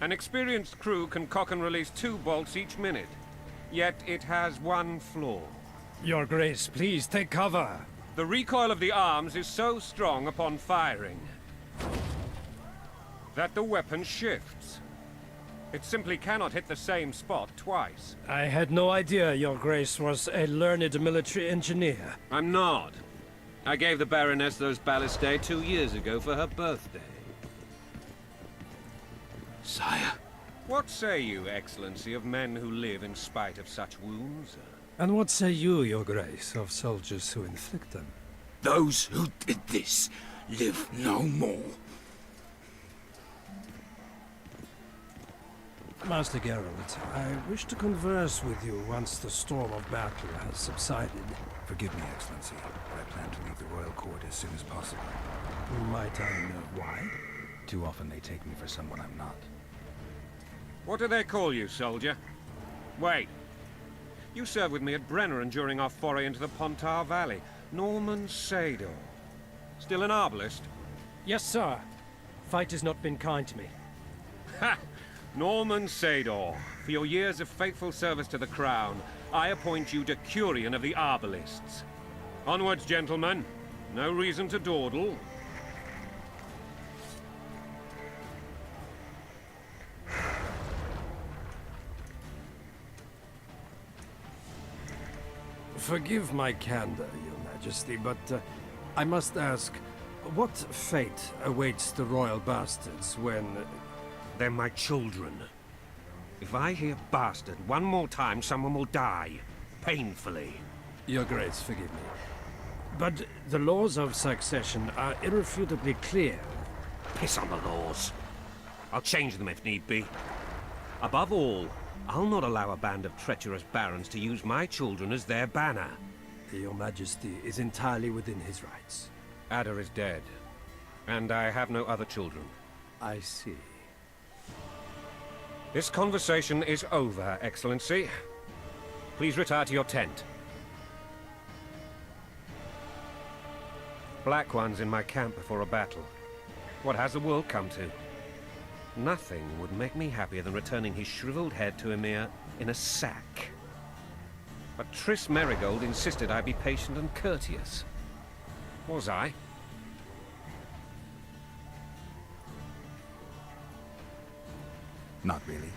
An experienced crew can cock and release 2 bolts each minute. Yet it has one flaw. Your Grace, please take cover. The recoil of the arms is so strong upon firing that the weapon shifts. It simply cannot hit the same spot twice. I had no idea Your Grace was a learned military engineer. I'm not. I gave the Baroness those ballistae 2 years ago for her birthday. Sire. What say you, Excellency, of men who live in spite of such wounds? And what say you, Your Grace, of soldiers who inflict them? Those who did this live no more. Master Geralt, I wish to converse with you once the storm of battle has subsided. Forgive me, Excellency, but I plan to leave the royal court as soon as possible. Might I know why? Too often they take me for someone I'm not. What do they call you, soldier? Wait. You served with me at Brenner and during our foray into the Pontar Valley. Norman Sador. Still an arbalist? Yes, sir. Fight has not been kind to me. Ha! Norman Sador, for your years of faithful service to the Crown, I appoint you Decurion of the Arbalists. Onwards, gentlemen. No reason to dawdle. Forgive my candor, Your Majesty, but I must ask, what fate awaits the royal bastards when... They're my children. If I hear bastard one more time, someone will die. Painfully. Your Grace, forgive me. But the laws of succession are irrefutably clear. Piss on the laws. I'll change them if need be. Above all, I'll not allow a band of treacherous barons to use my children as their banner. Your Majesty is entirely within his rights. Ada is dead, and I have no other children. I see. This conversation is over, Excellency. Please retire to your tent. Black One's in my camp before a battle. What has the world come to? Nothing would make me happier than returning his shriveled head to Emir in a sack. But Triss Merigold insisted I be patient and courteous. Was I? Not really.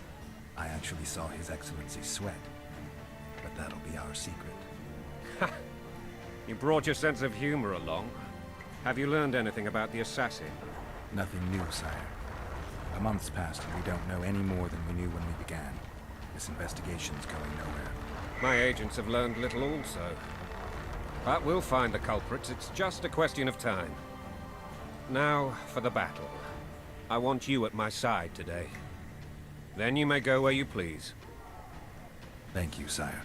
I actually saw His Excellency sweat. But that'll be our secret. Ha! You brought your sense of humor along. Have you learned anything about the assassin? Nothing new, sire. A month's passed and we don't know any more than we knew when we began. This investigation's going nowhere. My agents have learned little also. But we'll find the culprits. It's just a question of time. Now, for the battle. I want you at my side today. Then you may go where you please. Thank you, sire.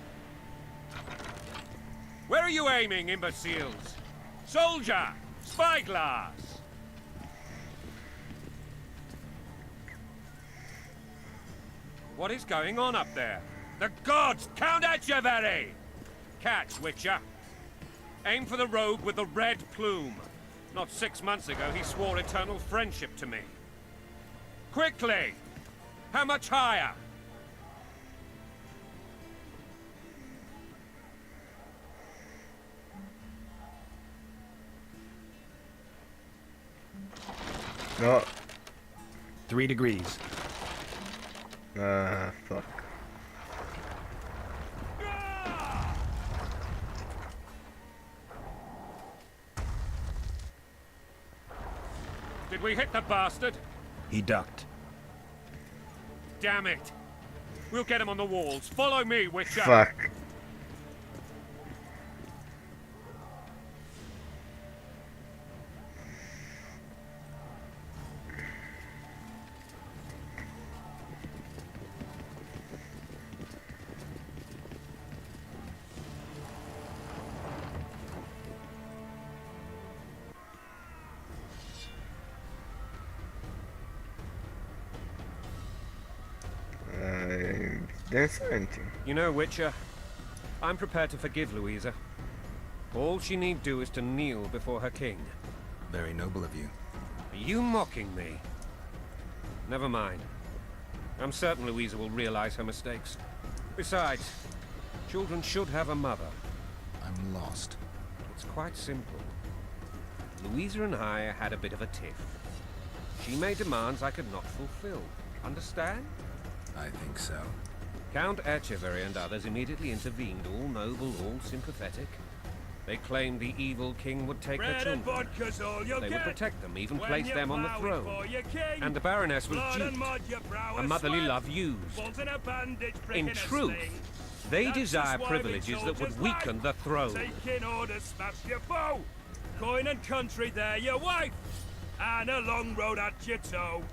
Where are you aiming, imbeciles? Soldier! Spyglass! What is going on up there? The gods! Count Echeverry! Catch, Witcher. Aim for the rogue with the red plume. Not 6 months ago, he swore eternal friendship to me. Quickly! How much higher? No. 3 degrees. Fuck. Did we hit the bastard? He ducked. Damn it! We'll get him on the walls. Follow me, Witcher! Fuck. There's anything. You know, Witcher, I'm prepared to forgive Louisa. All she need do is to kneel before her king. Very noble of you. Are you mocking me? Never mind. I'm certain Louisa will realize her mistakes. Besides, children should have a mother. I'm lost. It's quite simple. Louisa and I had a bit of a tiff. She made demands I could not fulfill. Understand? I think so. Count Echeverry and others immediately intervened, all noble, all sympathetic. They claimed the evil king would take their children. They would protect them, even place them on the throne. And the Baroness was duped. A motherly love used. In truth, they desire privileges that would weaken the throne. Taking orders, smash your foe. Coin and country, there your wife. And a long road at your toe.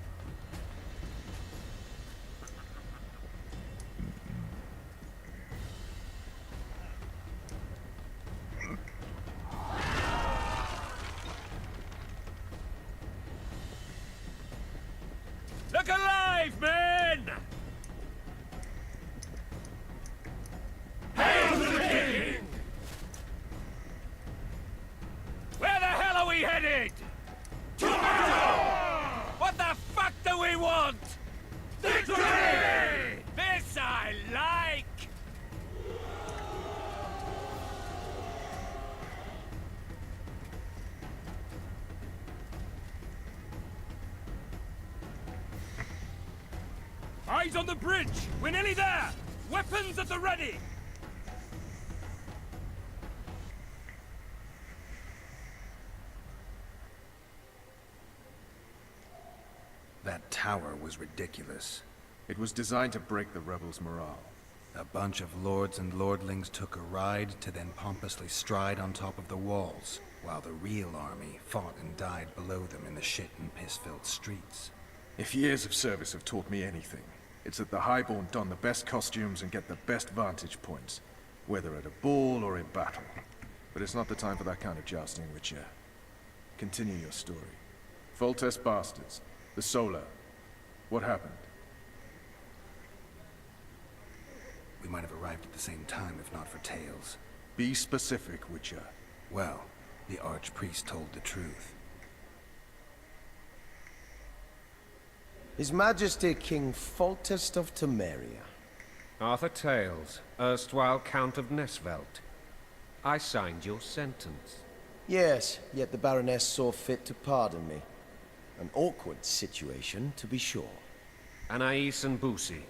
Look alive, men! Hail to the king! Where the hell are we headed? What the fuck do we want? Victory! This I like! Eyes on the bridge! We're nearly there! Weapons at the ready! That tower was ridiculous. It was designed to break the rebels' morale. A bunch of lords and lordlings took a ride to then pompously stride on top of the walls, while the real army fought and died below them in the shit and piss-filled streets. If years of service have taught me anything, it's that the Highborn don the best costumes and get the best vantage points, whether at a ball or in battle. But it's not the time for that kind of jousting, Witcher. Continue your story. Foltest bastards. The Solar. What happened? We might have arrived at the same time if not for tales. Be specific, Witcher. Well, the Archpriest told the truth. His Majesty King Foltest of Temeria. Arthur Tales, erstwhile Count of Nesvelt. I signed your sentence. Yes, yet the Baroness saw fit to pardon me. An awkward situation, to be sure. Anais and Busi,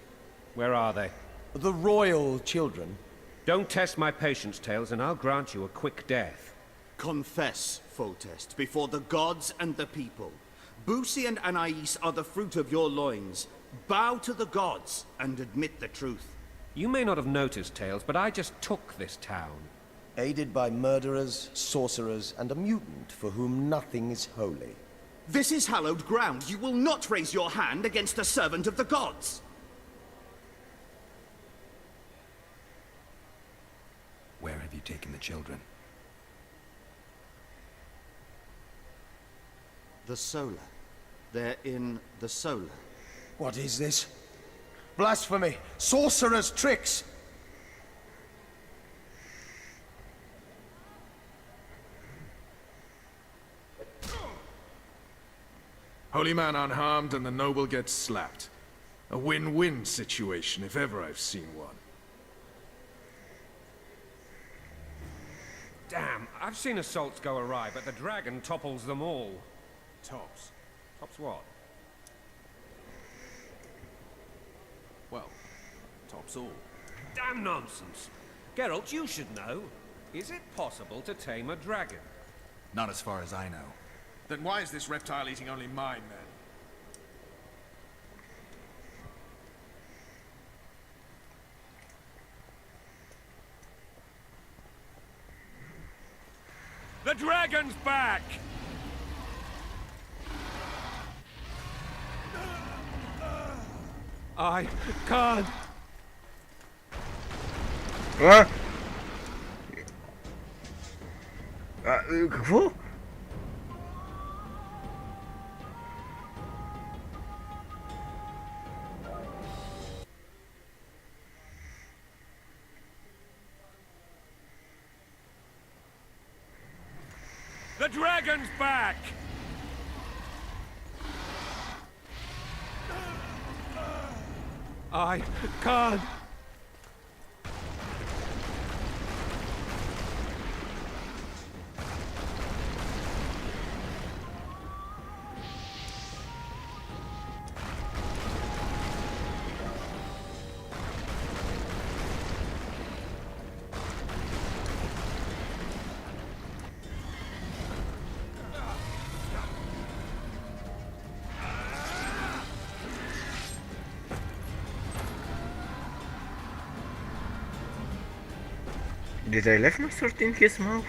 where are they? The royal children. Don't test my patience, Tales, and I'll grant you a quick death. Confess, Foltest, before the gods and the people. Busi and Anais are the fruit of your loins. Bow to the gods and admit the truth. You may not have noticed, Tales, but I just took this town. Aided by murderers, sorcerers, and a mutant for whom nothing is holy. This is hallowed ground. You will not raise your hand against a servant of the gods. Where have you taken the children? The Solar. They're in the Solar. What is this? Blasphemy! Sorcerers' tricks! Holy man unharmed and the noble gets slapped. A win-win situation, if ever I've seen one. Damn, I've seen assaults go awry, but the dragon topples them all. Tops? Tops what? Well, tops all. Damn nonsense! Geralt, you should know. Is it possible to tame a dragon? Not as far as I know. Then why is this reptile eating only mine, then? The dragon's back! I can't. А? Какво? The dragon's back! I can't. Did I leave my sword in his mouth?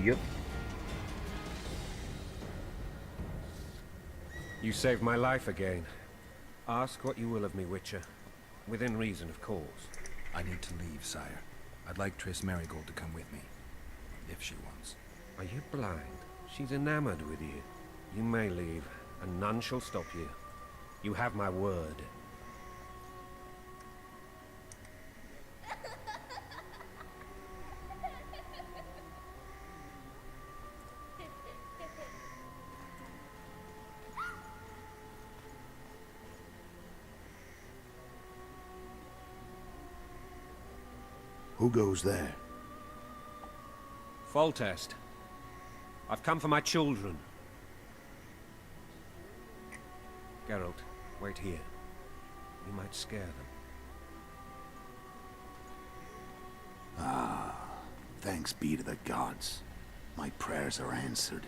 Yup. You saved my life again. Ask what you will of me, Witcher. Within reason, of course. I need to leave, sire. I'd like Triss Merigold to come with me. If she wants. Are you blind? She's enamored with you. You may leave, and none shall stop you. You have my word. Who goes there? Foltest. I've come for my children. Geralt, wait here. You might scare them. Ah, thanks be to the gods. My prayers are answered.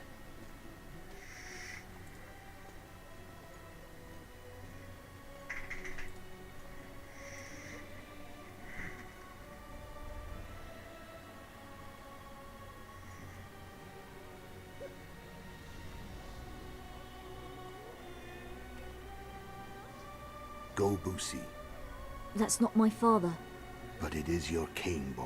Go, Busi. That's not my father. But it is your king, boy.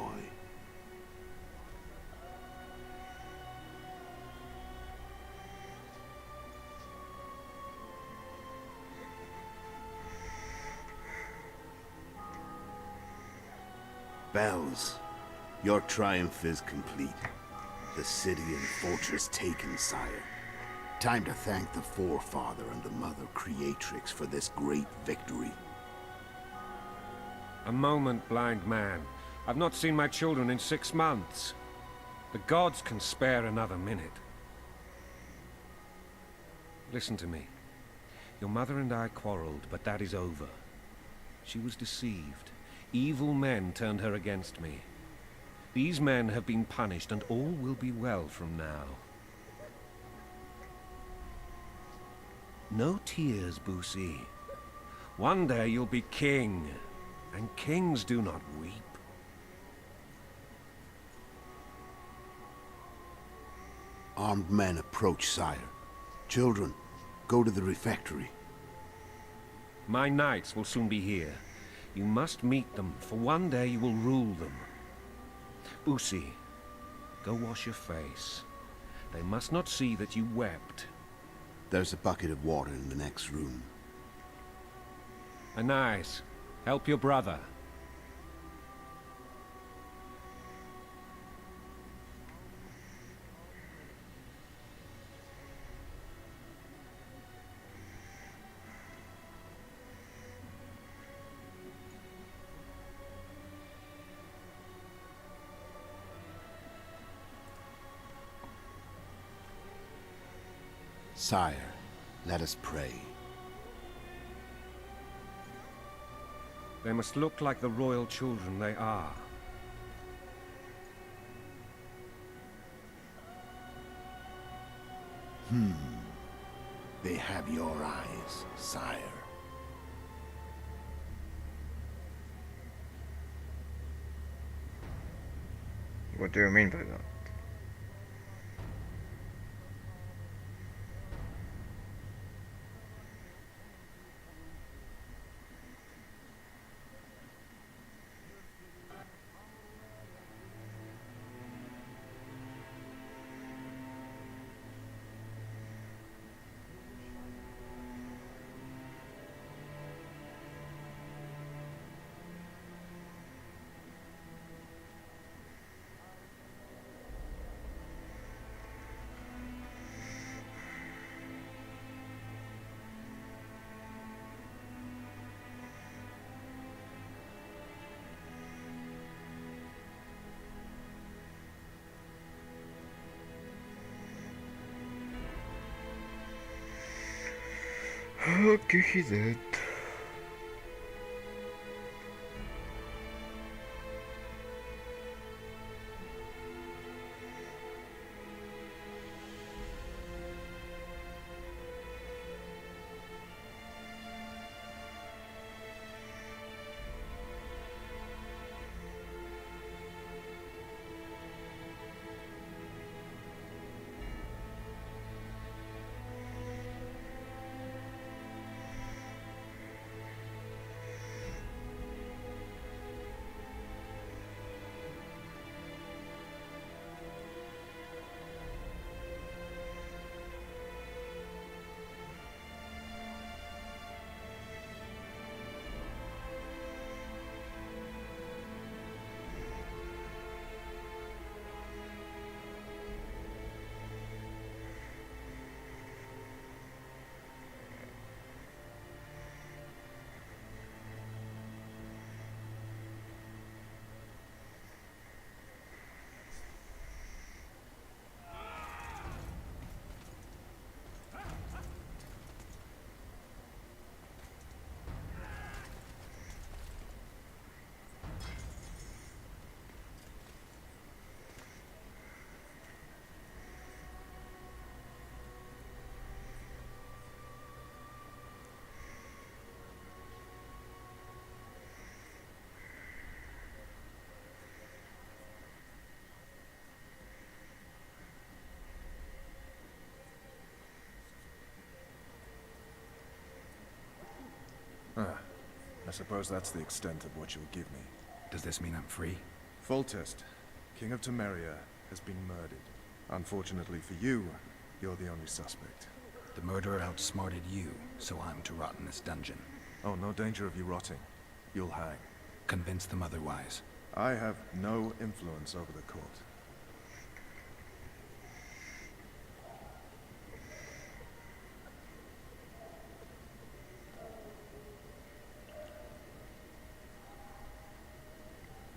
Bells, your triumph is complete. The city and fortress taken, sire. Time to thank the forefather and the mother creatrix for this great victory. A moment, blind man. I've not seen my children in 6 months. The gods can spare another minute. Listen to me. Your mother and I quarreled, but that is over. She was deceived. Evil men turned her against me. These men have been punished, and all will be well from now. No tears, Busi. One day you'll be king, and kings do not weep. Armed men approach, sire. Children, go to the refectory. My knights will soon be here. You must meet them, for one day you will rule them. Busi, go wash your face. They must not see that you wept. There's a bucket of water in the next room. Anais, help your brother. Sire, let us pray. They must look like the royal children they are. They have your eyes, sire. What do you mean by that? Okay, he's dead. I suppose that's the extent of what you'll give me. Does this mean I'm free? Foltest, King of Temeria, has been murdered. Unfortunately for you, you're the only suspect. The murderer outsmarted you, so I'm to rot in this dungeon. Oh, no danger of you rotting. You'll hang. Convince them otherwise. I have no influence over the court.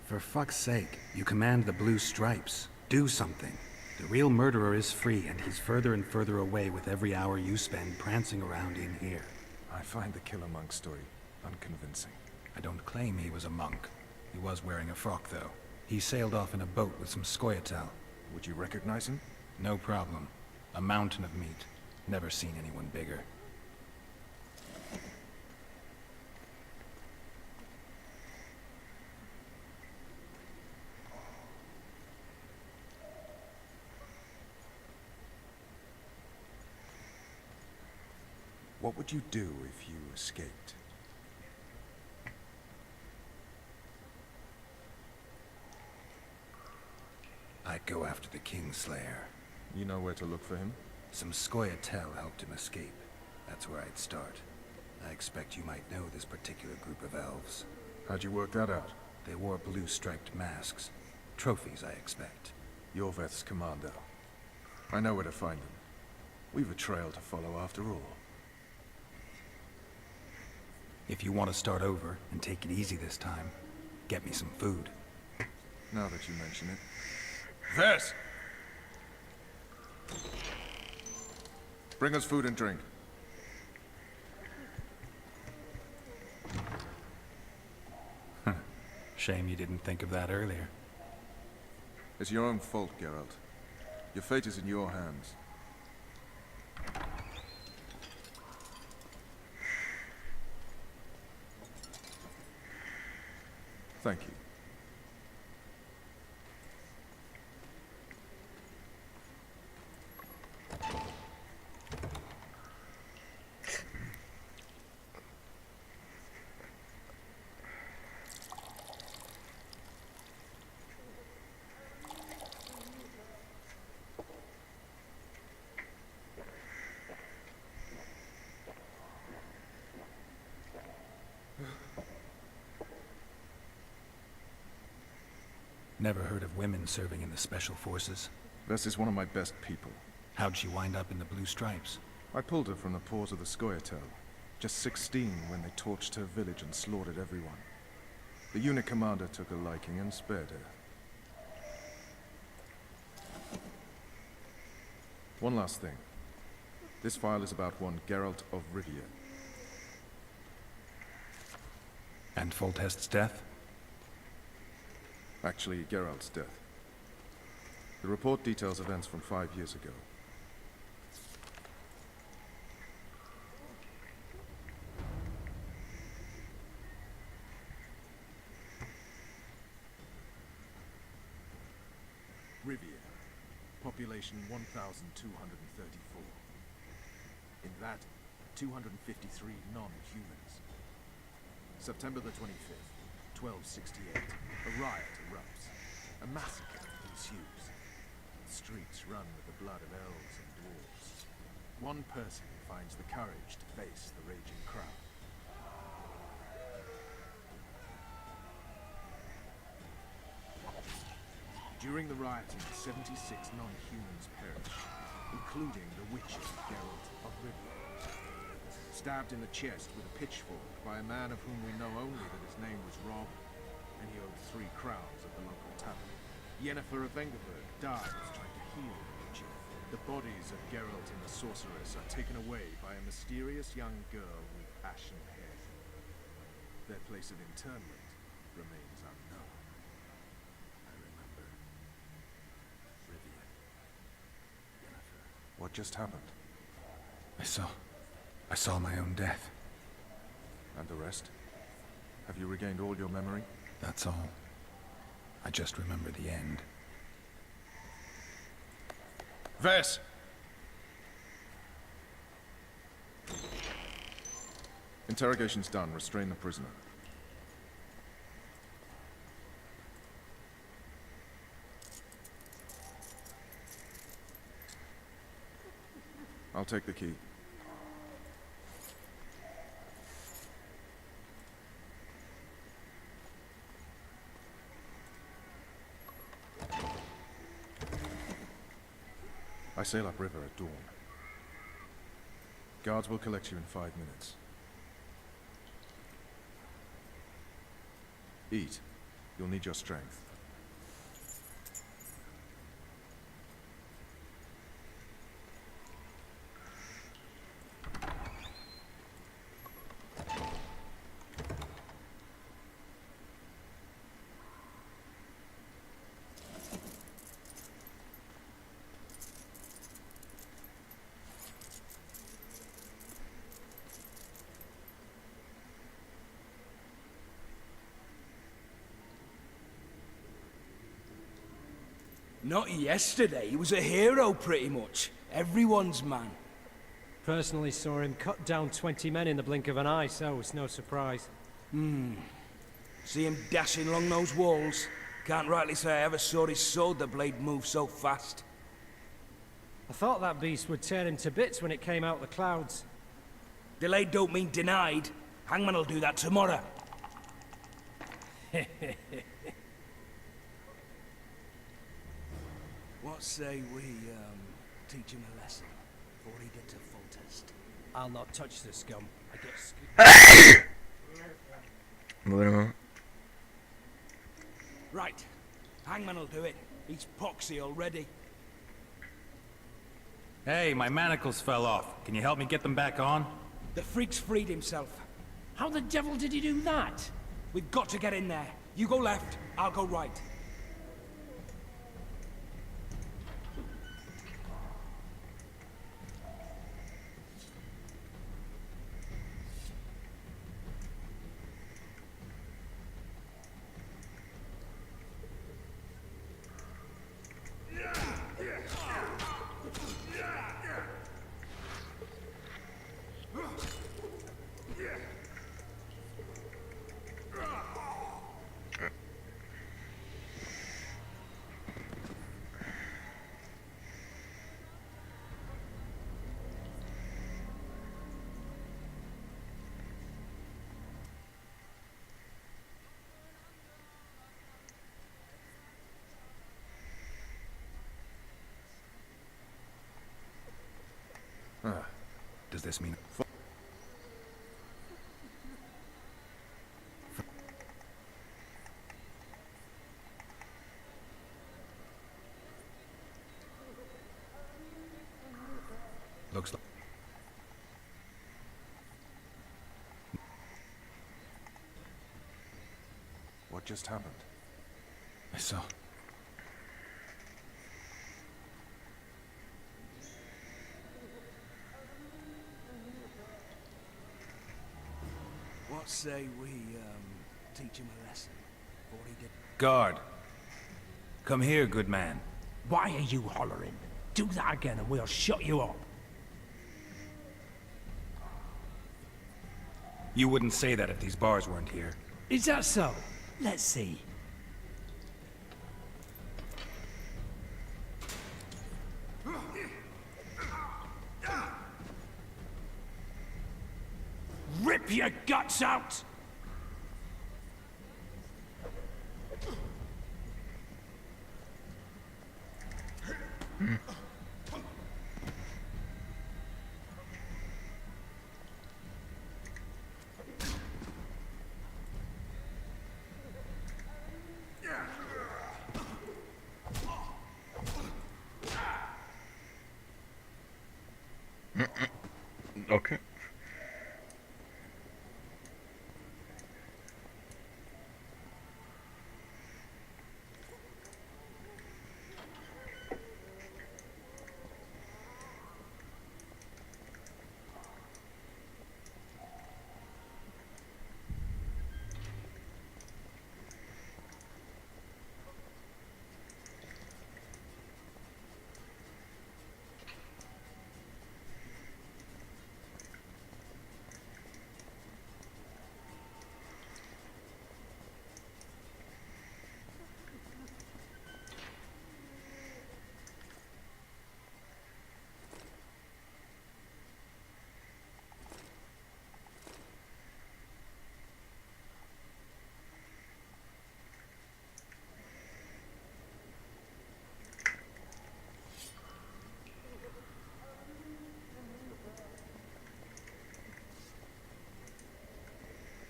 For fuck's sake, you command the blue stripes. Do something. The real murderer is free, and he's further and further away with every hour you spend prancing around in here. I find the killer monk story unconvincing. I don't claim he was a monk. He was wearing a frock, though. He sailed off in a boat with some Skoyatel. Would you recognize him? No problem. A mountain of meat. Never seen anyone bigger. What would you do if you escaped? I'd go after the Kingslayer. You know where to look for him? Some Skoyatel helped him escape. That's where I'd start. I expect you might know this particular group of elves. How'd you work that out? They wore blue-striped masks. Trophies, I expect. Yorveth's commando. I know where to find them. We've a trail to follow after all. If you want to start over and take it easy this time, get me some food. Now that you mention it. Vers! Bring us food and drink. Shame you didn't think of that earlier. It's your own fault, Geralt. Your fate is in your hands. Thank you. Never heard of women serving in the Special Forces. Vess is one of my best people. How'd she wind up in the Blue Stripes? I pulled her from the paws of the Scoia'tael. Just 16 when they torched her village and slaughtered everyone. The unit commander took a liking and spared her. One last thing. This file is about one Geralt of Rivia. And Foltest's death? Actually, Geralt's death. The report details events from 5 years ago. Rivia. Population 1,234. In that, 253 non-humans. September the 25th, 1268. A riot erupts. A massacre ensues. The streets run with the blood of elves and dwarves. One person finds the courage to face the raging crowd. During the rioting, 76 non-humans perished, including the Witcher Geralt of Rivia. Stabbed in the chest with a pitchfork by a man of whom we know only that his name was Rob, and he owed 3 crowns at the local tavern. Yennefer of Vengerberg dies trying to heal the Witcher. The bodies of Geralt and the sorceress are taken away by a mysterious young girl with ashen hair. Their place of interment remains unknown. I remember Rivia. Yennefer. What just happened? I saw my own death. And the rest? Have you regained all your memory? That's all. I just remember the end. Vess! Interrogation's done. Restrain the prisoner. I'll take the key. I sail upriver at dawn. Guards will collect you in 5 minutes. Eat. You'll need your strength. Not yesterday. He was a hero, pretty much. Everyone's man. Personally saw him cut down 20 men in the blink of an eye, so it's no surprise. See him dashing along those walls? Can't rightly say I ever saw his sword the blade move so fast. I thought that beast would tear him to bits when it came out the clouds. Delayed don't mean denied. Hangman'll do that tomorrow. What say we, teach him a lesson before he gets a full test? I'll not touch the scum. I get Bueno. Right. Hangman'll do it. He's poxy already. Hey, my manacles fell off. Can you help me get them back on? The freak's freed himself. How the devil did he do that? We've got to get in there. You go left, I'll go right. Does this mean... Looks like... What just happened? I saw... What say we, teach him a lesson before he did... Guard. Come here, good man. Why are you hollering? Do that again and we'll shut you up. You wouldn't say that if these bars weren't here. Is that so? Let's see. Rip your guts out! Okay.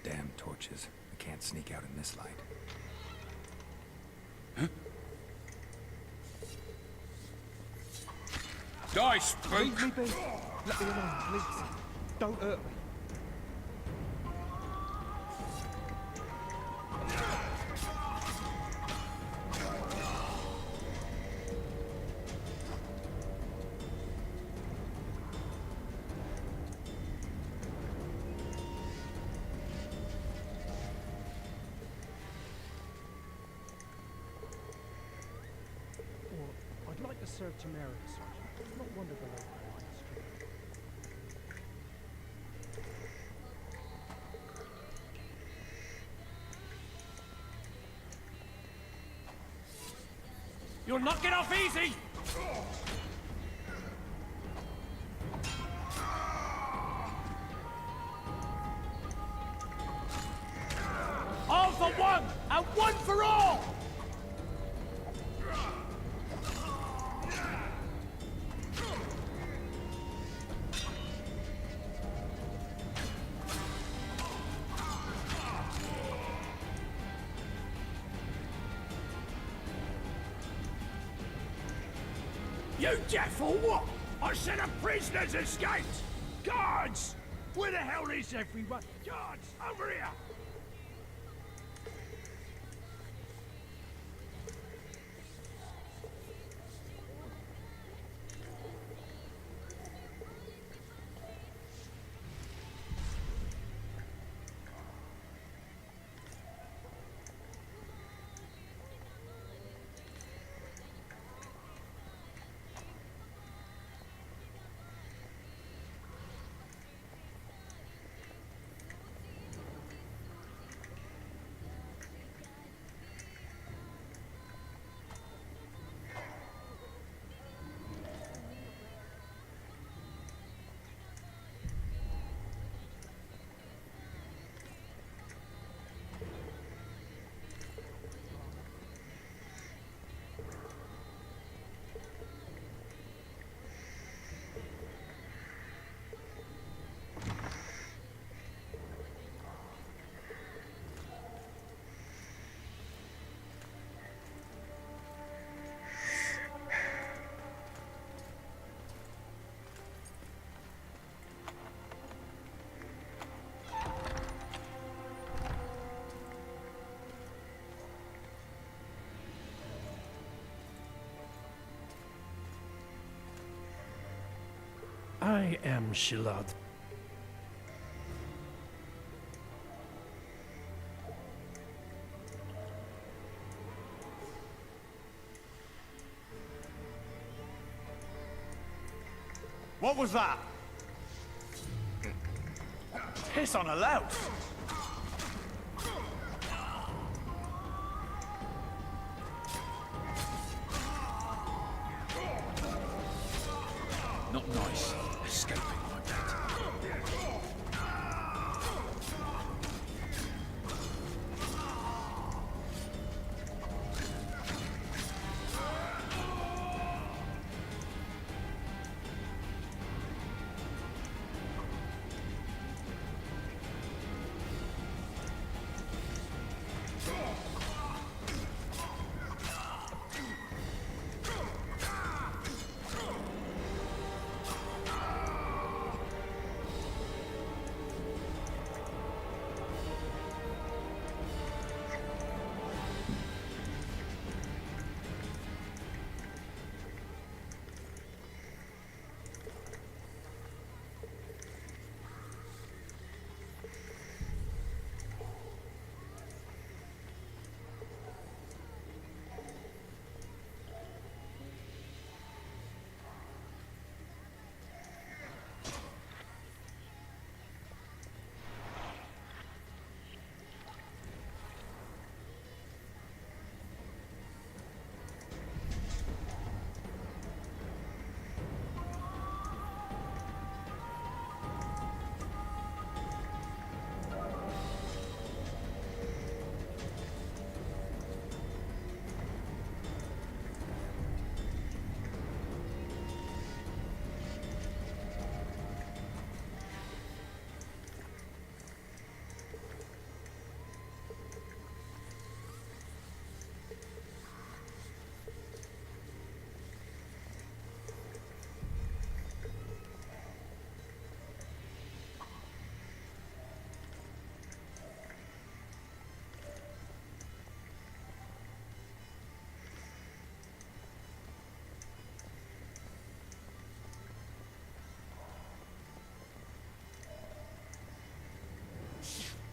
Damn torches. I can't sneak out in this light. Die, spook! Leave me be. Let me alone, please. Don't hurt me. I'd like to serve Tamara, Sergeant. It's not one of the local lines. You'll not get off easy! All for one, and one for all! You deaf or what? I said a prisoner's escaped! Guards! Where the hell is everyone? Guards, over here! I am Shilad. What was that? Piss on a louse. Not nice, escaping like that.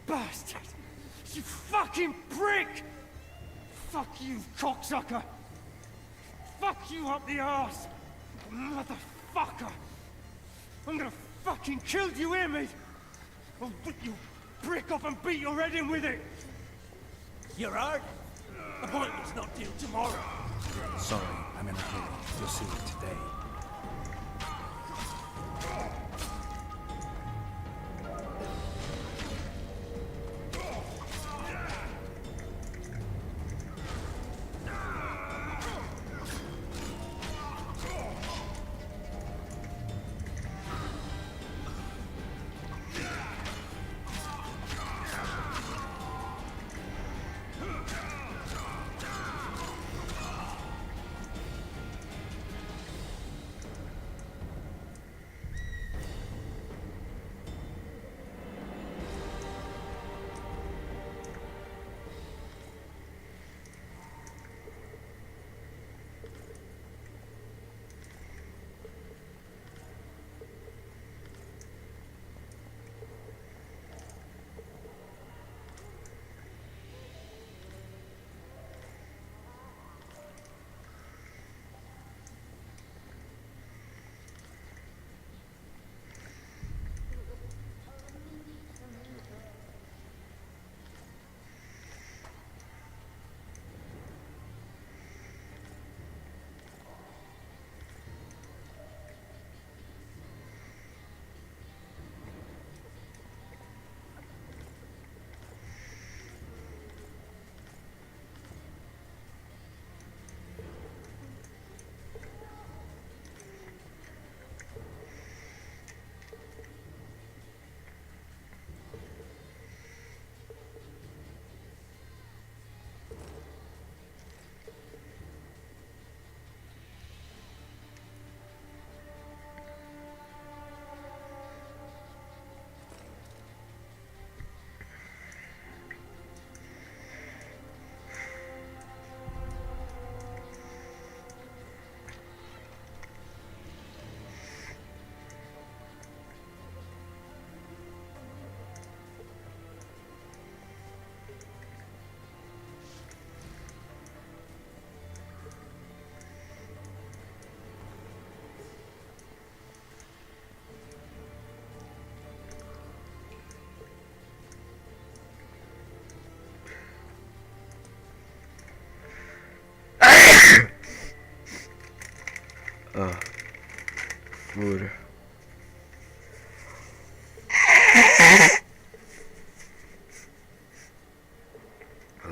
Bastard! You fucking prick! Fuck you, cocksucker! Fuck you up the arse! Motherfucker! I'm gonna fucking kill you, hear me? I'll rip you brick off and beat your head in with it! You're hurt? Appointment's not due tomorrow. Sorry, I'm in a hurry. You'll see it today.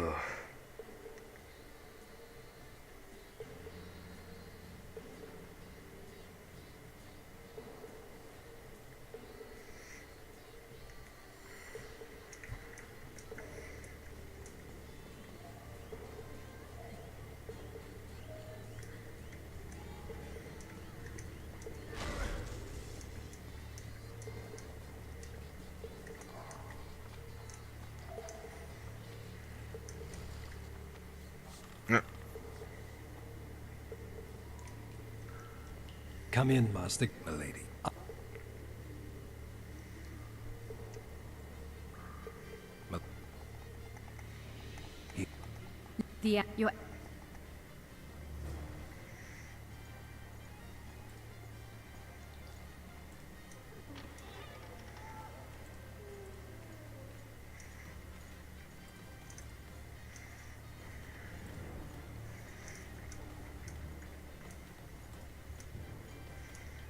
Ugh. Come in, Master, milady. Your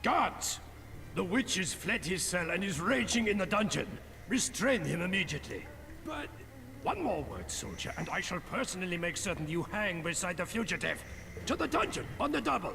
Guards! The witch has fled his cell and is raging in the dungeon. Restrain him immediately. But one more word, soldier, and I shall personally make certain you hang beside the fugitive. To the dungeon, on the double.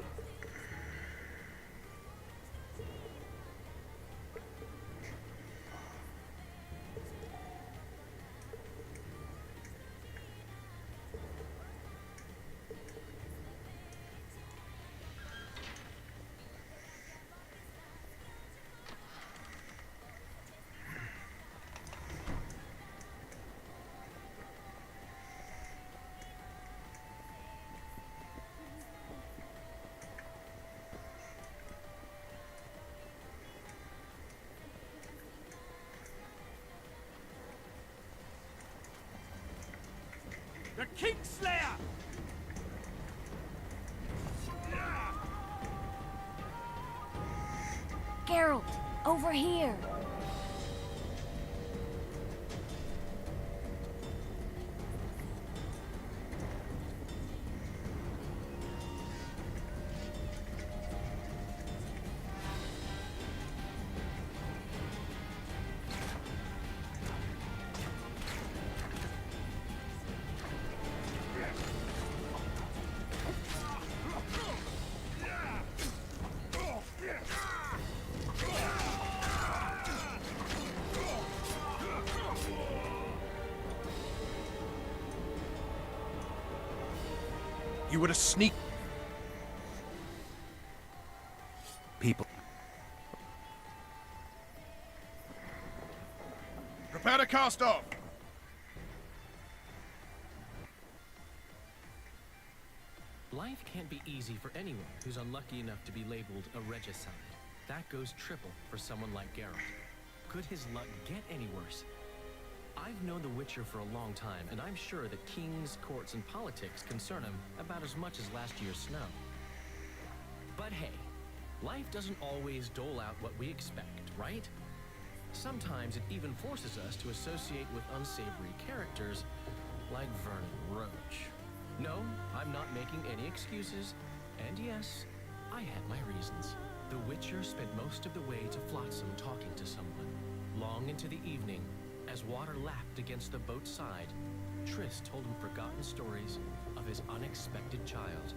The Kingslayer! Geralt, over here! You would have sneaked. People. Prepare to cast off. Life can't be easy for anyone who's unlucky enough to be labeled a regicide. That goes triple for someone like Geralt. Could his luck get any worse? I've known the Witcher for a long time, and I'm sure that kings, courts, and politics concern him about as much as last year's snow. But hey, life doesn't always dole out what we expect, right? Sometimes it even forces us to associate with unsavory characters like Vernon Roach. No, I'm not making any excuses, and yes, I had my reasons. The Witcher spent most of the way to Flotsam talking to someone. Long into the evening, as water lapped against the boat's side, Triss told him forgotten stories of his unexpected child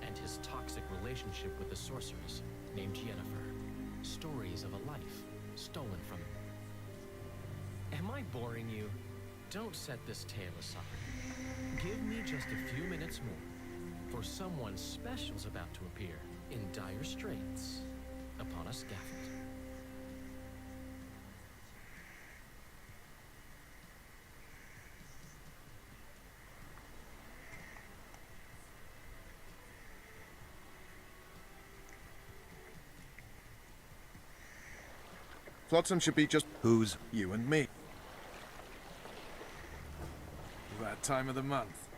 and his toxic relationship with the sorceress named Yennefer. Stories of a life stolen from him. Am I boring you? Don't set this tale aside. Give me just a few minutes more, for someone special's about to appear in dire straits upon a scaffold. Flotsam should be just who's you and me. That time of the month.